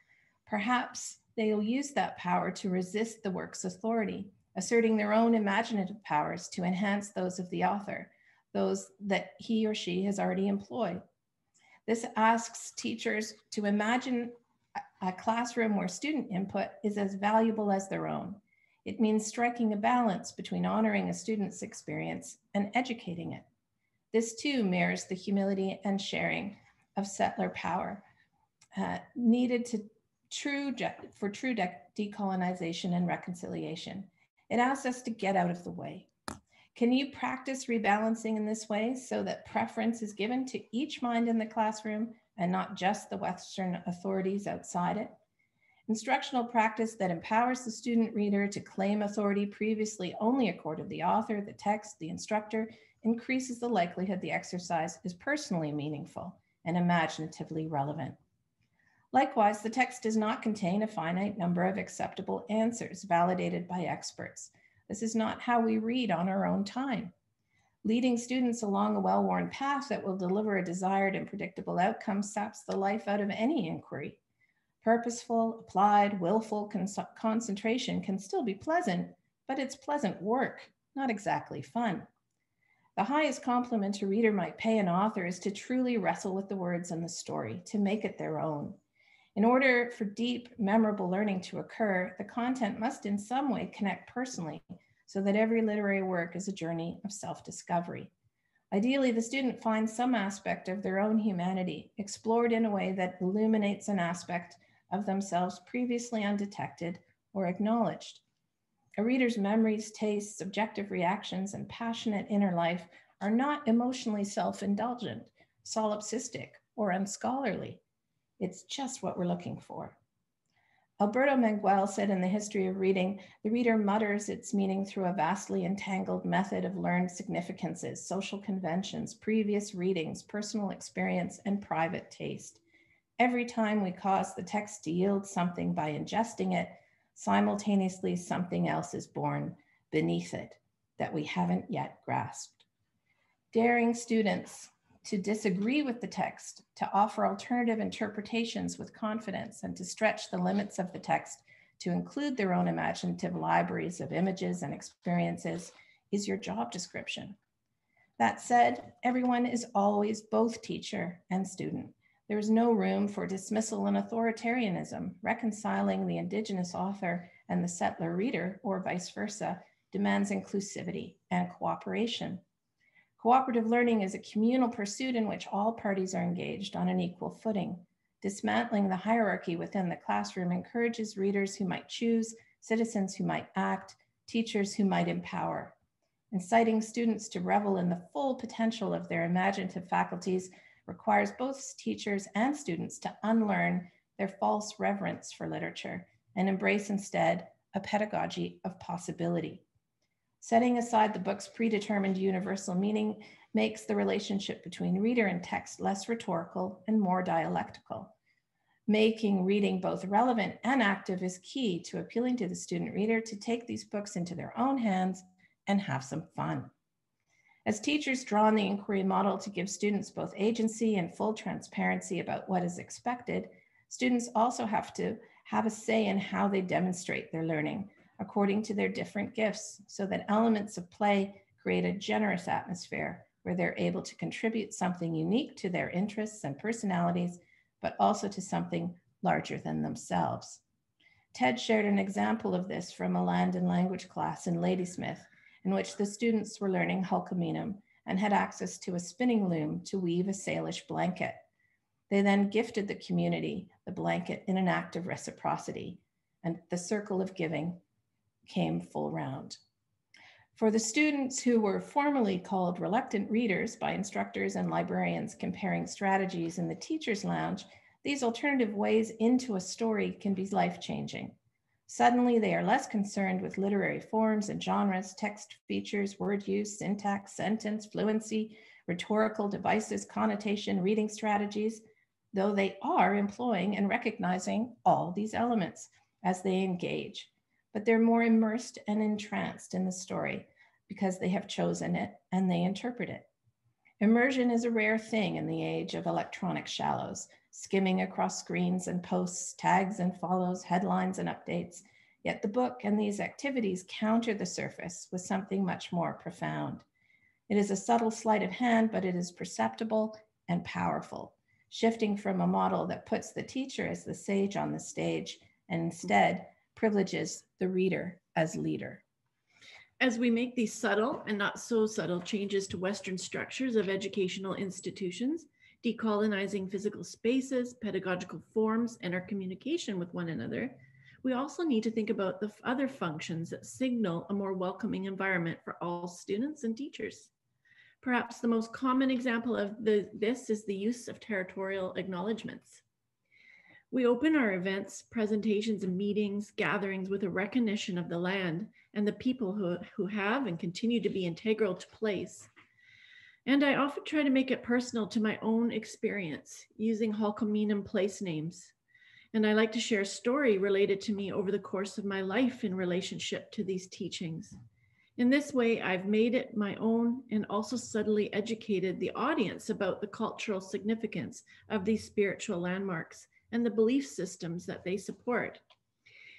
Perhaps they'll use that power to resist the work's authority, asserting their own imaginative powers to enhance those of the author, those that he or she has already employed. This asks teachers to imagine a classroom where student input is as valuable as their own. It means striking a balance between honoring a student's experience and educating it. This too mirrors the humility and sharing of settler power needed for true decolonization and reconciliation. It asks us to get out of the way. Can you practice rebalancing in this way so that preference is given to each mind in the classroom and not just the Western authorities outside it? Instructional practice that empowers the student reader to claim authority previously only accorded the author, the text, the instructor, increases the likelihood the exercise is personally meaningful and imaginatively relevant. Likewise, the text does not contain a finite number of acceptable answers validated by experts. This is not how we read on our own time. Leading students along a well-worn path that will deliver a desired and predictable outcome saps the life out of any inquiry. Purposeful, applied, willful concentration can still be pleasant, but it's pleasant work, not exactly fun. The highest compliment a reader might pay an author is to truly wrestle with the words and the story, to make it their own. In order for deep, memorable learning to occur, the content must in some way connect personally, so that every literary work is a journey of self-discovery. Ideally, the student finds some aspect of their own humanity, explored in a way that illuminates an aspect of themselves previously undetected or acknowledged. A reader's memories, tastes, subjective reactions, and passionate inner life are not emotionally self-indulgent, solipsistic, or unscholarly. It's just what we're looking for. Alberto Manguel said in The History of Reading, the reader mutters its meaning through a vastly entangled method of learned significances, social conventions, previous readings, personal experience, and private taste. Every time we cause the text to yield something by ingesting it, simultaneously something else is born beneath it that we haven't yet grasped. Daring students to disagree with the text, to offer alternative interpretations with confidence, and to stretch the limits of the text to include their own imaginative libraries of images and experiences is your job description. That said, everyone is always both teacher and student. There is no room for dismissal and authoritarianism. Reconciling the Indigenous author and the settler reader, or vice versa, demands inclusivity and cooperation. Cooperative learning is a communal pursuit in which all parties are engaged on an equal footing. Dismantling the hierarchy within the classroom encourages readers who might choose, citizens who might act, teachers who might empower. Inciting students to revel in the full potential of their imaginative faculties requires both teachers and students to unlearn their false reverence for literature and embrace instead a pedagogy of possibility. Setting aside the book's predetermined universal meaning makes the relationship between reader and text less rhetorical and more dialectical. Making reading both relevant and active is key to appealing to the student reader to take these books into their own hands and have some fun. As teachers draw on the inquiry model to give students both agency and full transparency about what is expected, students also have to have a say in how they demonstrate their learning according to their different gifts, so that elements of play create a generous atmosphere where they're able to contribute something unique to their interests and personalities, but also to something larger than themselves. Ted shared an example of this from a land and language class in Ladysmith, in which the students were learning Hulkaminum and had access to a spinning loom to weave a Salish blanket. They then gifted the community the blanket in an act of reciprocity, and the circle of giving came full round. For the students who were formerly called reluctant readers by instructors and librarians comparing strategies in the teacher's lounge, these alternative ways into a story can be life-changing. Suddenly, they are less concerned with literary forms and genres, text features, word use, syntax, sentence, fluency, rhetorical devices, connotation, reading strategies, though they are employing and recognizing all these elements as they engage. But they're more immersed and entranced in the story because they have chosen it and they interpret it. Immersion is a rare thing in the age of electronic shallows, skimming across screens and posts, tags and follows, headlines and updates. Yet the book and these activities counter the surface with something much more profound. It is a subtle sleight of hand, but it is perceptible and powerful, shifting from a model that puts the teacher as the sage on the stage and instead privileges the reader as leader. As we make these subtle and not so subtle changes to Western structures of educational institutions, decolonizing physical spaces, pedagogical forms, and our communication with one another, we also need to think about the other functions that signal a more welcoming environment for all students and teachers. Perhaps the most common example of this is the use of territorial acknowledgements. We open our events, presentations, and meetings, gatherings with a recognition of the land and the people who have and continue to be integral to place. And I often try to make it personal to my own experience using Hulkaminum place names. And I like to share a story related to me over the course of my life in relationship to these teachings. In this way, I've made it my own and also subtly educated the audience about the cultural significance of these spiritual landmarks and the belief systems that they support.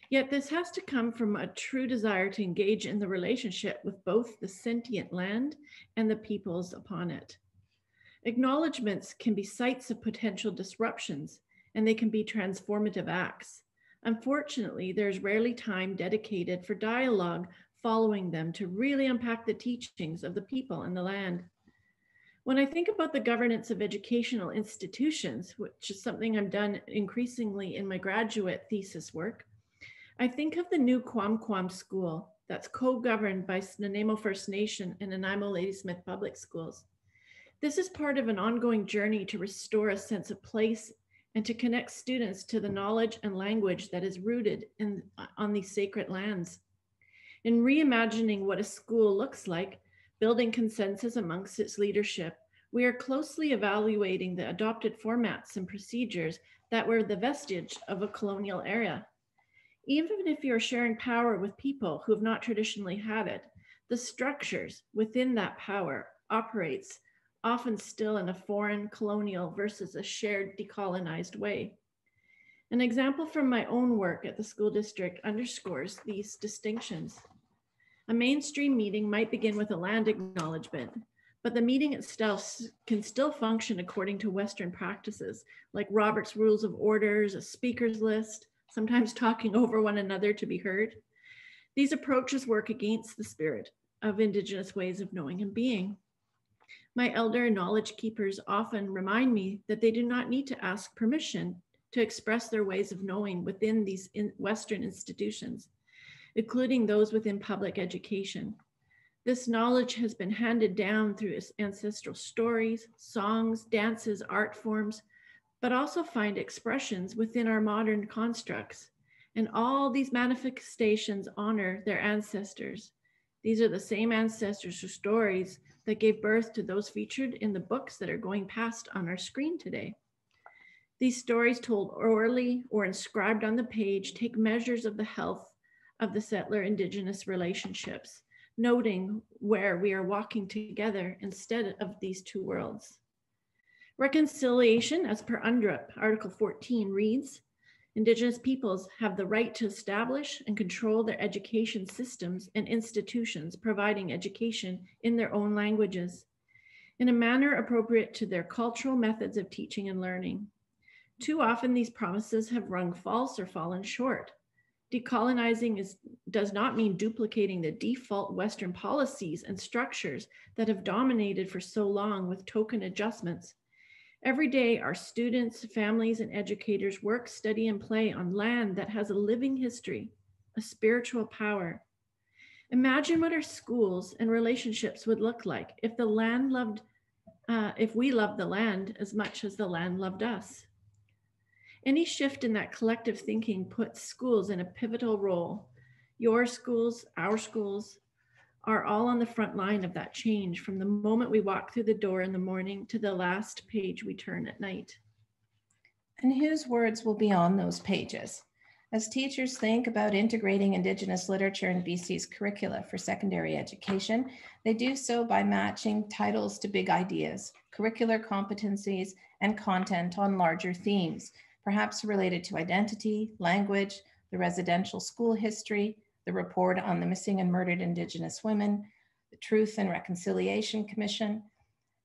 Yet this has to come from a true desire to engage in the relationship with both the sentient land and the peoples upon it. Acknowledgements can be sites of potential disruptions, and they can be transformative acts. Unfortunately, there's rarely time dedicated for dialogue following them to really unpack the teachings of the people and the land. When I think about the governance of educational institutions, which is something I've done increasingly in my graduate thesis work, I think of the new Quam School that's co-governed by Nanaimo First Nation and Nanaimo Ladysmith Public Schools. This is part of an ongoing journey to restore a sense of place and to connect students to the knowledge and language that is rooted on these sacred lands. In reimagining what a school looks like, building consensus amongst its leadership, we are closely evaluating the adopted formats and procedures that were the vestige of a colonial era. Even if you're sharing power with people who have not traditionally had it, the structures within that power operates often still in a foreign, colonial versus a shared, decolonized way. An example from my own work at the school district underscores these distinctions. A mainstream meeting might begin with a land acknowledgement, but the meeting itself can still function according to Western practices, like Robert's Rules of Orders, a speaker's list, sometimes talking over one another to be heard. These approaches work against the spirit of Indigenous ways of knowing and being. My elder and knowledge keepers often remind me that they do not need to ask permission to express their ways of knowing within these Western institutions, including those within public education. This knowledge has been handed down through ancestral stories, songs, dances, art forms, but also find expressions within our modern constructs. And all these manifestations honor their ancestors. These are the same ancestors or stories that gave birth to those featured in the books that are going past on our screen today. These stories told orally or inscribed on the page take measures of the health of the settler Indigenous relationships, noting where we are walking together instead of these two worlds. Reconciliation, as per UNDRIP, Article 14 reads, Indigenous peoples have the right to establish and control their education systems and institutions providing education in their own languages in a manner appropriate to their cultural methods of teaching and learning. Too often these promises have rung false or fallen short. Decolonizing does not mean duplicating the default Western policies and structures that have dominated for so long with token adjustments. Every day, our students, families, and educators work, study, and play on land that has a living history, a spiritual power. Imagine what our schools and relationships would look like if we loved the land as much as the land loved us. Any shift in that collective thinking puts schools in a pivotal role. Your schools, our schools, are all on the front line of that change from the moment we walk through the door in the morning to the last page we turn at night. And whose words will be on those pages? As teachers think about integrating Indigenous literature in BC's curricula for secondary education, they do so by matching titles to big ideas, curricular competencies, and content on larger themes, perhaps related to identity, language, the residential school history, the report on the missing and murdered Indigenous women, the Truth and Reconciliation Commission,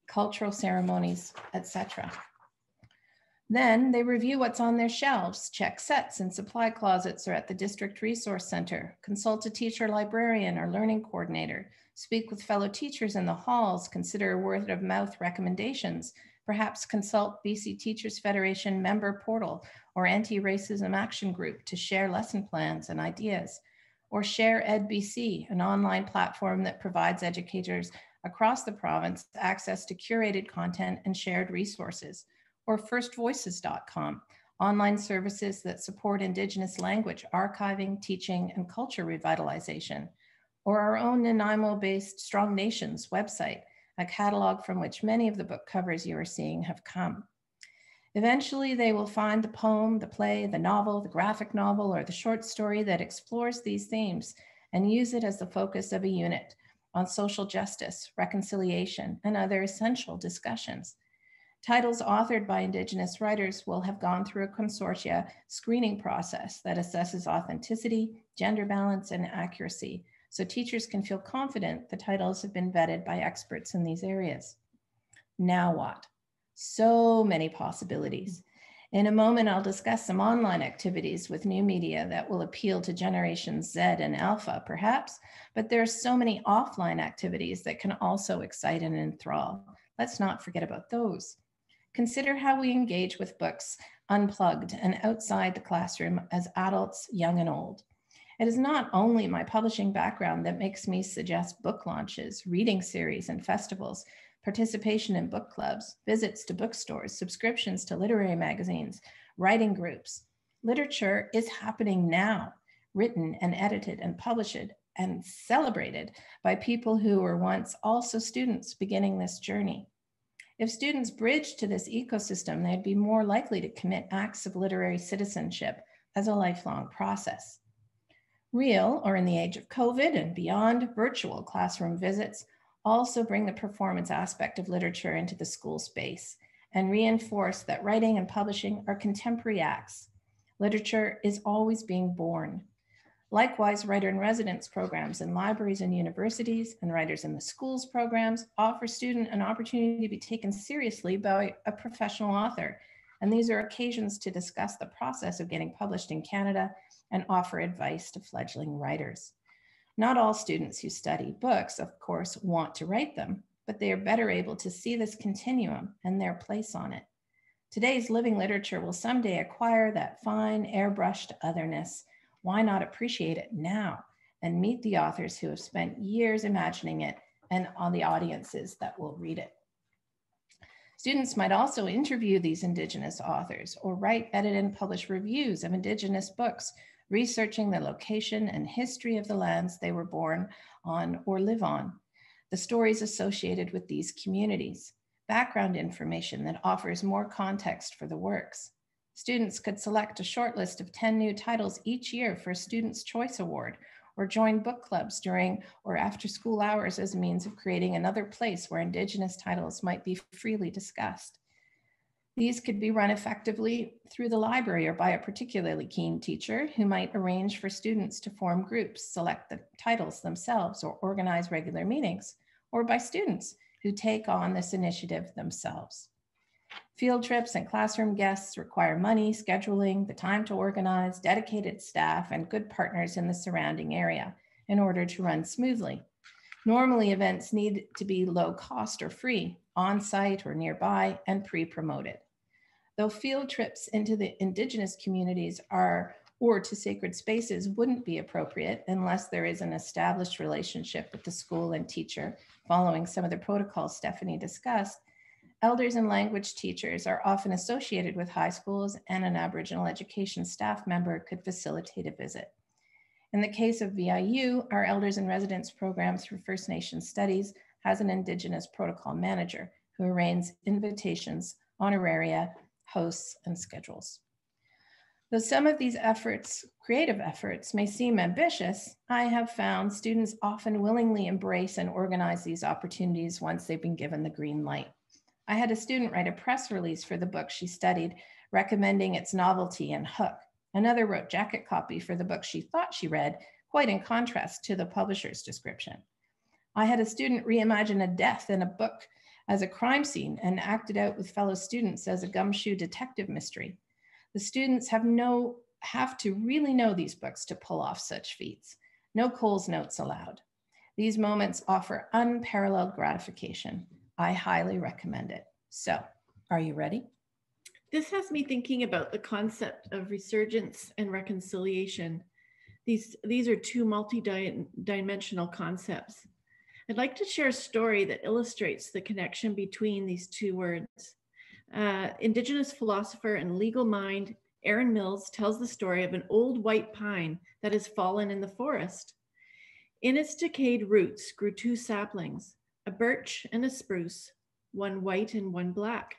cultural ceremonies, etc. Then they review what's on their shelves, check sets in supply closets or at the District Resource Center, consult a teacher librarian or learning coordinator, speak with fellow teachers in the halls, consider word of mouth recommendations, perhaps consult BC Teachers Federation member portal or anti-racism action group to share lesson plans and ideas, or share EdBC, an online platform that provides educators across the province access to curated content and shared resources, or firstvoices.com, online services that support Indigenous language archiving, teaching, and culture revitalization, or our own Nanaimo-based Strong Nations website, a catalog from which many of the book covers you are seeing have come. Eventually, they will find the poem, the play, the novel, the graphic novel, or the short story that explores these themes and use it as the focus of a unit, on social justice, reconciliation, and other essential discussions. Titles authored by Indigenous writers will have gone through a consortia screening process that assesses authenticity, gender balance, and accuracy, so teachers can feel confident the titles have been vetted by experts in these areas. Now what? So many possibilities. In a moment, I'll discuss some online activities with new media that will appeal to generations Z and Alpha, perhaps, but there are so many offline activities that can also excite and enthrall. Let's not forget about those. Consider how we engage with books unplugged and outside the classroom as adults, young and old. It is not only my publishing background that makes me suggest book launches, reading series and festivals, participation in book clubs, visits to bookstores, subscriptions to literary magazines, writing groups. Literature is happening now, written and edited and published and celebrated by people who were once also students beginning this journey. If students bridge to this ecosystem, they'd be more likely to commit acts of literary citizenship as a lifelong process. Real, or in the age of COVID and beyond, virtual classroom visits also bring the performance aspect of literature into the school space and reinforce that writing and publishing are contemporary acts. Literature is always being born. Likewise, writer-in-residence programs in libraries and universities and writers in the schools programs offer students an opportunity to be taken seriously by a professional author. And these are occasions to discuss the process of getting published in Canada and offer advice to fledgling writers. Not all students who study books, of course, want to write them, but they are better able to see this continuum and their place on it. Today's living literature will someday acquire that fine, airbrushed otherness. Why not appreciate it now and meet the authors who have spent years imagining it and on the audiences that will read it? Students might also interview these Indigenous authors or write, edit, and publish reviews of Indigenous books, researching the location and history of the lands they were born on or live on, the stories associated with these communities, background information that offers more context for the works. Students could select a short list of 10 new titles each year for a Student's Choice Award, or join book clubs during or after school hours as a means of creating another place where Indigenous titles might be freely discussed. These could be run effectively through the library or by a particularly keen teacher who might arrange for students to form groups, select the titles themselves, or organize regular meetings, or by students who take on this initiative themselves. Field trips and classroom guests require money, scheduling, the time to organize, dedicated staff, and good partners in the surrounding area in order to run smoothly. Normally, events need to be low cost or free, on-site or nearby, and pre-promoted. Though field trips into the Indigenous communities or to sacred spaces wouldn't be appropriate unless there is an established relationship with the school and teacher, following some of the protocols Stephanie discussed, elders and language teachers are often associated with high schools, and an Aboriginal education staff member could facilitate a visit. In the case of VIU, our Elders in Residence program through First Nations Studies has an Indigenous protocol manager who arranges invitations, honoraria, hosts, and schedules. Though some of these efforts, creative efforts, may seem ambitious, I have found students often willingly embrace and organize these opportunities once they've been given the green light. I had a student write a press release for the book she studied, recommending its novelty and hook. Another wrote jacket copy for the book she thought she read, quite in contrast to the publisher's description. I had a student reimagine a death in a book as a crime scene and act it out with fellow students as a gumshoe detective mystery. The students have to really know these books to pull off such feats. No Coles notes allowed. These moments offer unparalleled gratification. I highly recommend it. So, are you ready? This has me thinking about the concept of resurgence and reconciliation. These are two multi-dimensional concepts. I'd like to share a story that illustrates the connection between these two words. Indigenous philosopher and legal mind Aaron Mills tells the story of an old white pine that has fallen in the forest. In its decayed roots grew two saplings, a birch and a spruce, one white and one black.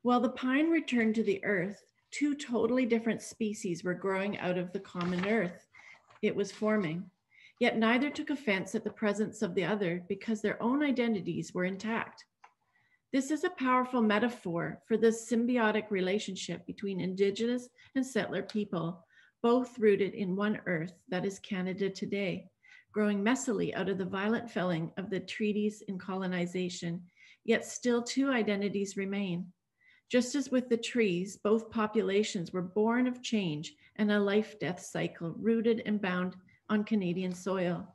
While the pine returned to the earth, two totally different species were growing out of the common earth it was forming. yet neither took offense at the presence of the other because their own identities were intact. This is a powerful metaphor for the symbiotic relationship between Indigenous and settler people, both rooted in one earth that is Canada today, growing messily out of the violent felling of the treaties in colonization, yet still two identities remain. Just as with the trees, both populations were born of change and a life-death cycle rooted and bound on Canadian soil.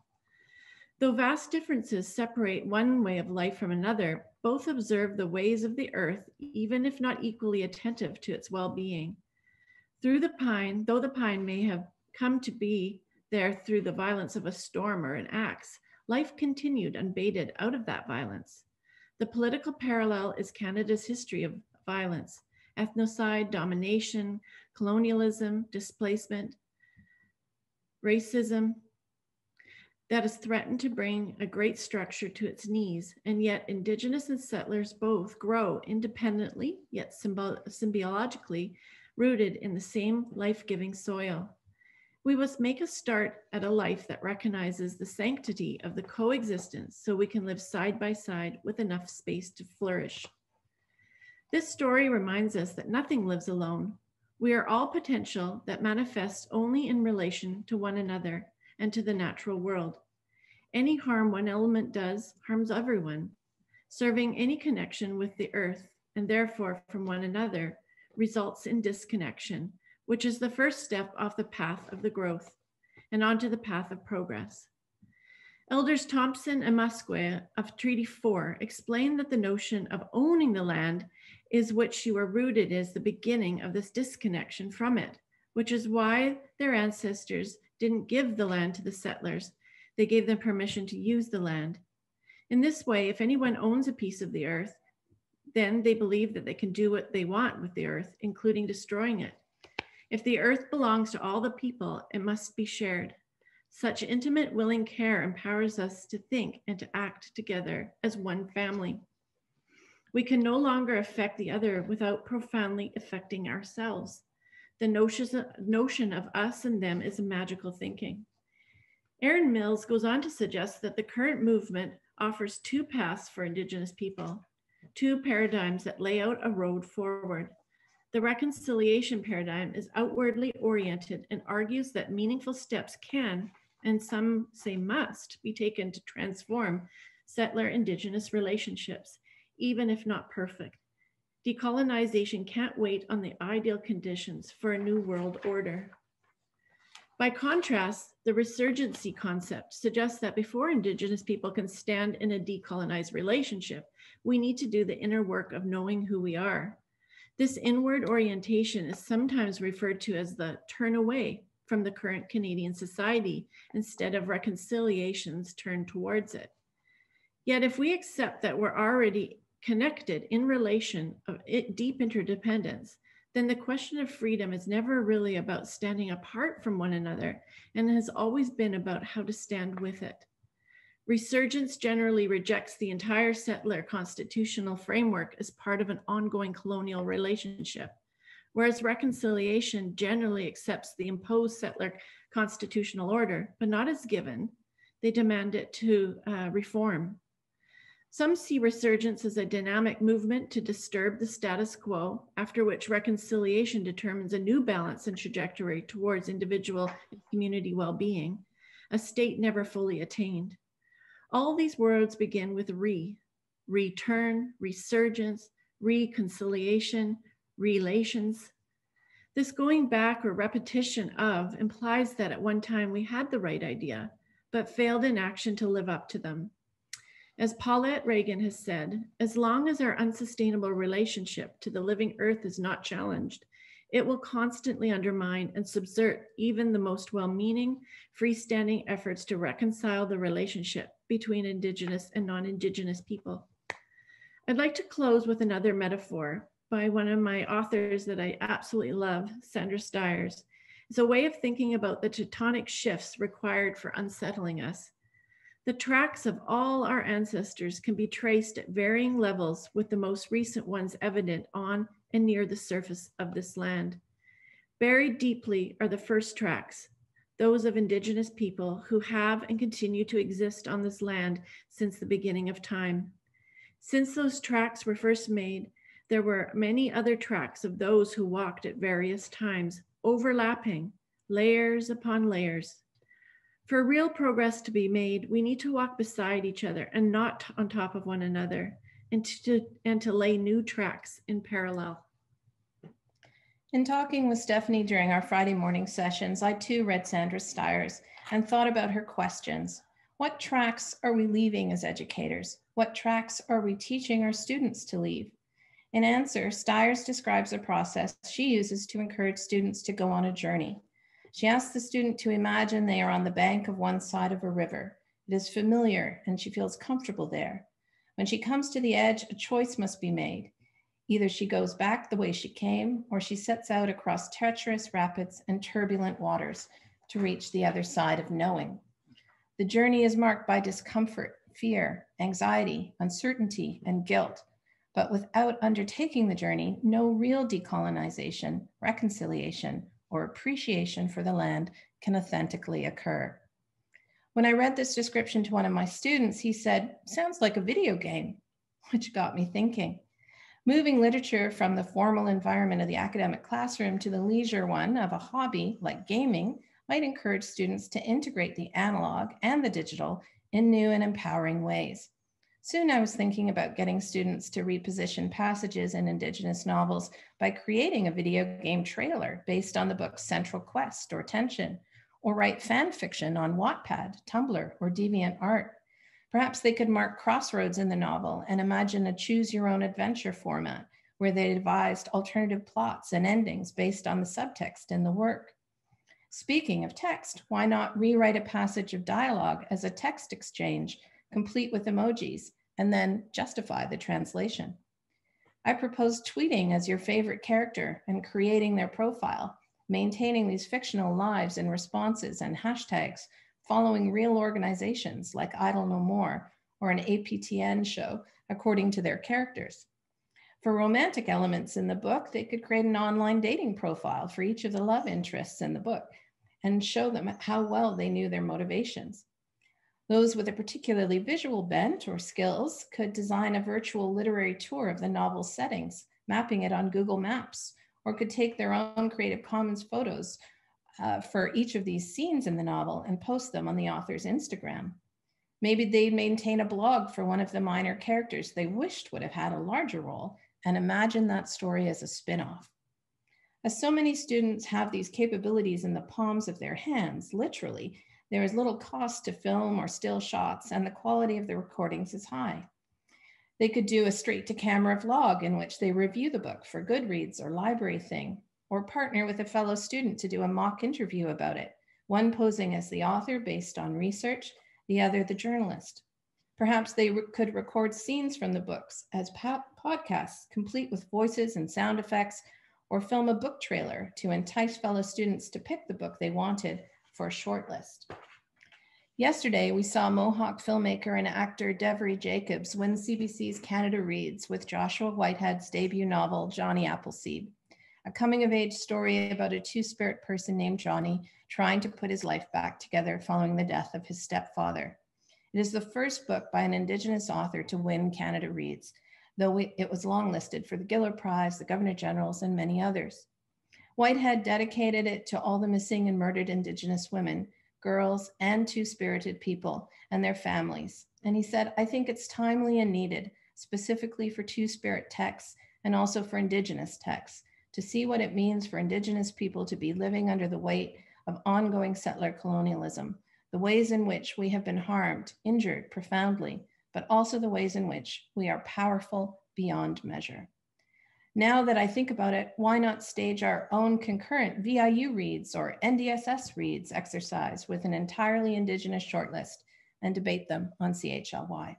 Though vast differences separate one way of life from another, both observe the ways of the earth, even if not equally attentive to its well-being. Though the pine may have come to be there through the violence of a storm or an axe, life continued unabated out of that violence. The political parallel is Canada's history of violence, ethnocide, domination, colonialism, displacement, racism, that has threatened to bring a great structure to its knees, and yet Indigenous and settlers both grow independently, yet symbiologically rooted in the same life-giving soil. We must make a start at a life that recognizes the sanctity of the coexistence so we can live side by side with enough space to flourish. This story reminds us that nothing lives alone. We are all potential that manifests only in relation to one another and to the natural world. Any harm one element does harms everyone. Serving any connection with the earth and therefore from one another results in disconnection, which is the first step off the path of the growth and onto the path of progress. Elders Thompson and Musquet of Treaty 4 explain that the notion of owning the land is which you are rooted as the beginning of this disconnection from it, which is why their ancestors didn't give the land to the settlers. They gave them permission to use the land. In this way, if anyone owns a piece of the earth, then they believe that they can do what they want with the earth, including destroying it. If the earth belongs to all the people, it must be shared. Such intimate, willing care empowers us to think and to act together as one family. We can no longer affect the other without profoundly affecting ourselves. The notion of us and them is a magical thinking. Aaron Mills goes on to suggest that the current movement offers two paths for Indigenous people, two paradigms that lay out a road forward. The reconciliation paradigm is outwardly oriented and argues that meaningful steps can, and some say must, be taken to transform settler-Indigenous relationships, even if not perfect. Decolonization can't wait on the ideal conditions for a new world order. By contrast, the resurgency concept suggests that before Indigenous people can stand in a decolonized relationship, we need to do the inner work of knowing who we are. This inward orientation is sometimes referred to as the turn away from the current Canadian society instead of reconciliation's turn towards it. Yet if we accept that we're already connected in relation of deep interdependence, then the question of freedom is never really about standing apart from one another and has always been about how to stand with it. Resurgence generally rejects the entire settler constitutional framework as part of an ongoing colonial relationship, whereas reconciliation generally accepts the imposed settler constitutional order, but not as given. They demand it to reform. Some see resurgence as a dynamic movement to disturb the status quo, after which reconciliation determines a new balance and trajectory towards individual and community well-being, a state never fully attained. All these words begin with return, resurgence, reconciliation, relations. This going back or repetition of implies that at one time we had the right idea, but failed in action to live up to them. As Paulette Reagan has said, as long as our unsustainable relationship to the living earth is not challenged, it will constantly undermine and subvert even the most well-meaning, freestanding efforts to reconcile the relationship between Indigenous and non-Indigenous people. I'd like to close with another metaphor by one of my authors that I absolutely love, Sandra Stiers. It's a way of thinking about the tectonic shifts required for unsettling us. The tracks of all our ancestors can be traced at varying levels, with the most recent ones evident on and near the surface of this land. Buried deeply are the first tracks, those of Indigenous people who have and continue to exist on this land since the beginning of time. Since those tracks were first made, there were many other tracks of those who walked at various times, overlapping, layers upon layers. For real progress to be made, we need to walk beside each other and not on top of one another, and to lay new tracks in parallel. In talking with Stephanie during our Friday morning sessions, I too read Sandra Steyer's and thought about her questions. What tracks are we leaving as educators? What tracks are we teaching our students to leave? In answer, Steyer's describes a process she uses to encourage students to go on a journey. She asks the student to imagine they are on the bank of one side of a river. It is familiar and she feels comfortable there. When she comes to the edge, a choice must be made. Either she goes back the way she came, or she sets out across treacherous rapids and turbulent waters to reach the other side of knowing. The journey is marked by discomfort, fear, anxiety, uncertainty, and guilt. But without undertaking the journey, no real decolonization, reconciliation, or appreciation for the land can authentically occur. When I read this description to one of my students, he said, "Sounds like a video game," which got me thinking. Moving literature from the formal environment of the academic classroom to the leisure one of a hobby like gaming might encourage students to integrate the analog and the digital in new and empowering ways. Soon I was thinking about getting students to reposition passages in Indigenous novels by creating a video game trailer based on the book's central quest or tension, or write fan fiction on Wattpad, Tumblr, or DeviantArt. Perhaps they could mark crossroads in the novel and imagine a choose-your-own-adventure format where they devised alternative plots and endings based on the subtext in the work. Speaking of text, why not rewrite a passage of dialogue as a text exchange, complete with emojis, and then justify the translation? I propose tweeting as your favorite character and creating their profile, maintaining these fictional lives and responses and hashtags, following real organizations like Idle No More or an APTN show according to their characters. For romantic elements in the book, they could create an online dating profile for each of the love interests in the book and show them how well they knew their motivations. Those with a particularly visual bent or skills could design a virtual literary tour of the novel's settings, mapping it on Google Maps, or could take their own Creative Commons photos for each of these scenes in the novel and post them on the author's Instagram. Maybe they'd maintain a blog for one of the minor characters they wished would have had a larger role and imagine that story as a spin-off. As so many students have these capabilities in the palms of their hands, literally, there is little cost to film or still shots, and the quality of the recordings is high. They could do a straight-to-camera vlog in which they review the book for Goodreads or Library Thing, or partner with a fellow student to do a mock interview about it, one posing as the author based on research, the other the journalist. Perhaps they could record scenes from the books as podcasts, complete with voices and sound effects, or film a book trailer to entice fellow students to pick the book they wanted for a shortlist. Yesterday, we saw Mohawk filmmaker and actor Devery Jacobs win CBC's Canada Reads with Joshua Whitehead's debut novel, Johnny Appleseed, a coming-of-age story about a two-spirit person named Johnny trying to put his life back together following the death of his stepfather. It is the first book by an Indigenous author to win Canada Reads, though it was longlisted for the Gugeler Prize, the Governor General's, and many others. Whitehead dedicated it to all the missing and murdered Indigenous women, girls, and two-spirited people and their families. And he said, "I think it's timely and needed, specifically for two-spirit texts and also for Indigenous texts, to see what it means for Indigenous people to be living under the weight of ongoing settler colonialism, the ways in which we have been harmed, injured profoundly, but also the ways in which we are powerful beyond measure." Now that I think about it, why not stage our own concurrent VIU Reads or NDSS Reads exercise with an entirely Indigenous shortlist and debate them on CHLY?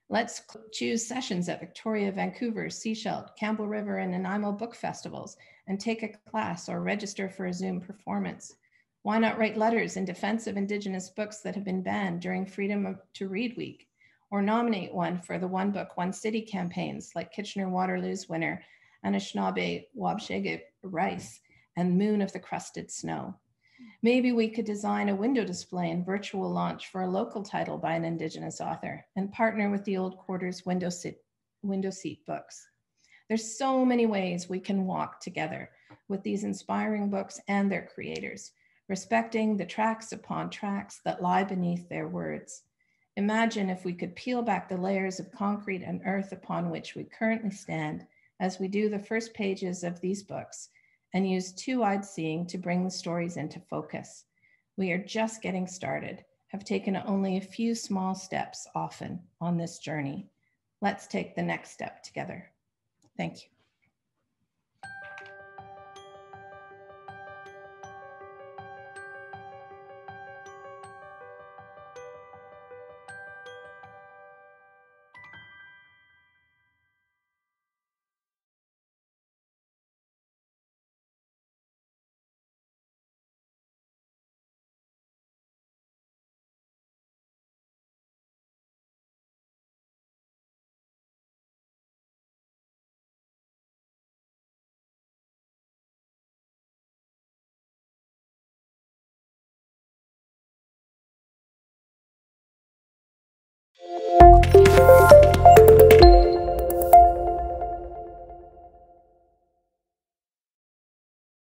Let's choose sessions at Victoria, Vancouver, Sechelt, Campbell River, and Nanaimo book festivals and take a class or register for a Zoom performance. Why not write letters in defense of Indigenous books that have been banned during Freedom to Read Week? Or nominate one for the One Book, One City campaigns like Kitchener-Waterloo's winner, Anishinaabe Wabshege Rice and Moon of the Crusted Snow. Maybe we could design a window display and virtual launch for a local title by an Indigenous author and partner with the Old Quarters window seat books. There's so many ways we can walk together with these inspiring books and their creators, respecting the tracks upon tracks that lie beneath their words. Imagine if we could peel back the layers of concrete and earth upon which we currently stand as we do the first pages of these books and use two-eyed seeing to bring the stories into focus. We are just getting started, have taken only a few small steps often on this journey. Let's take the next step together. Thank you.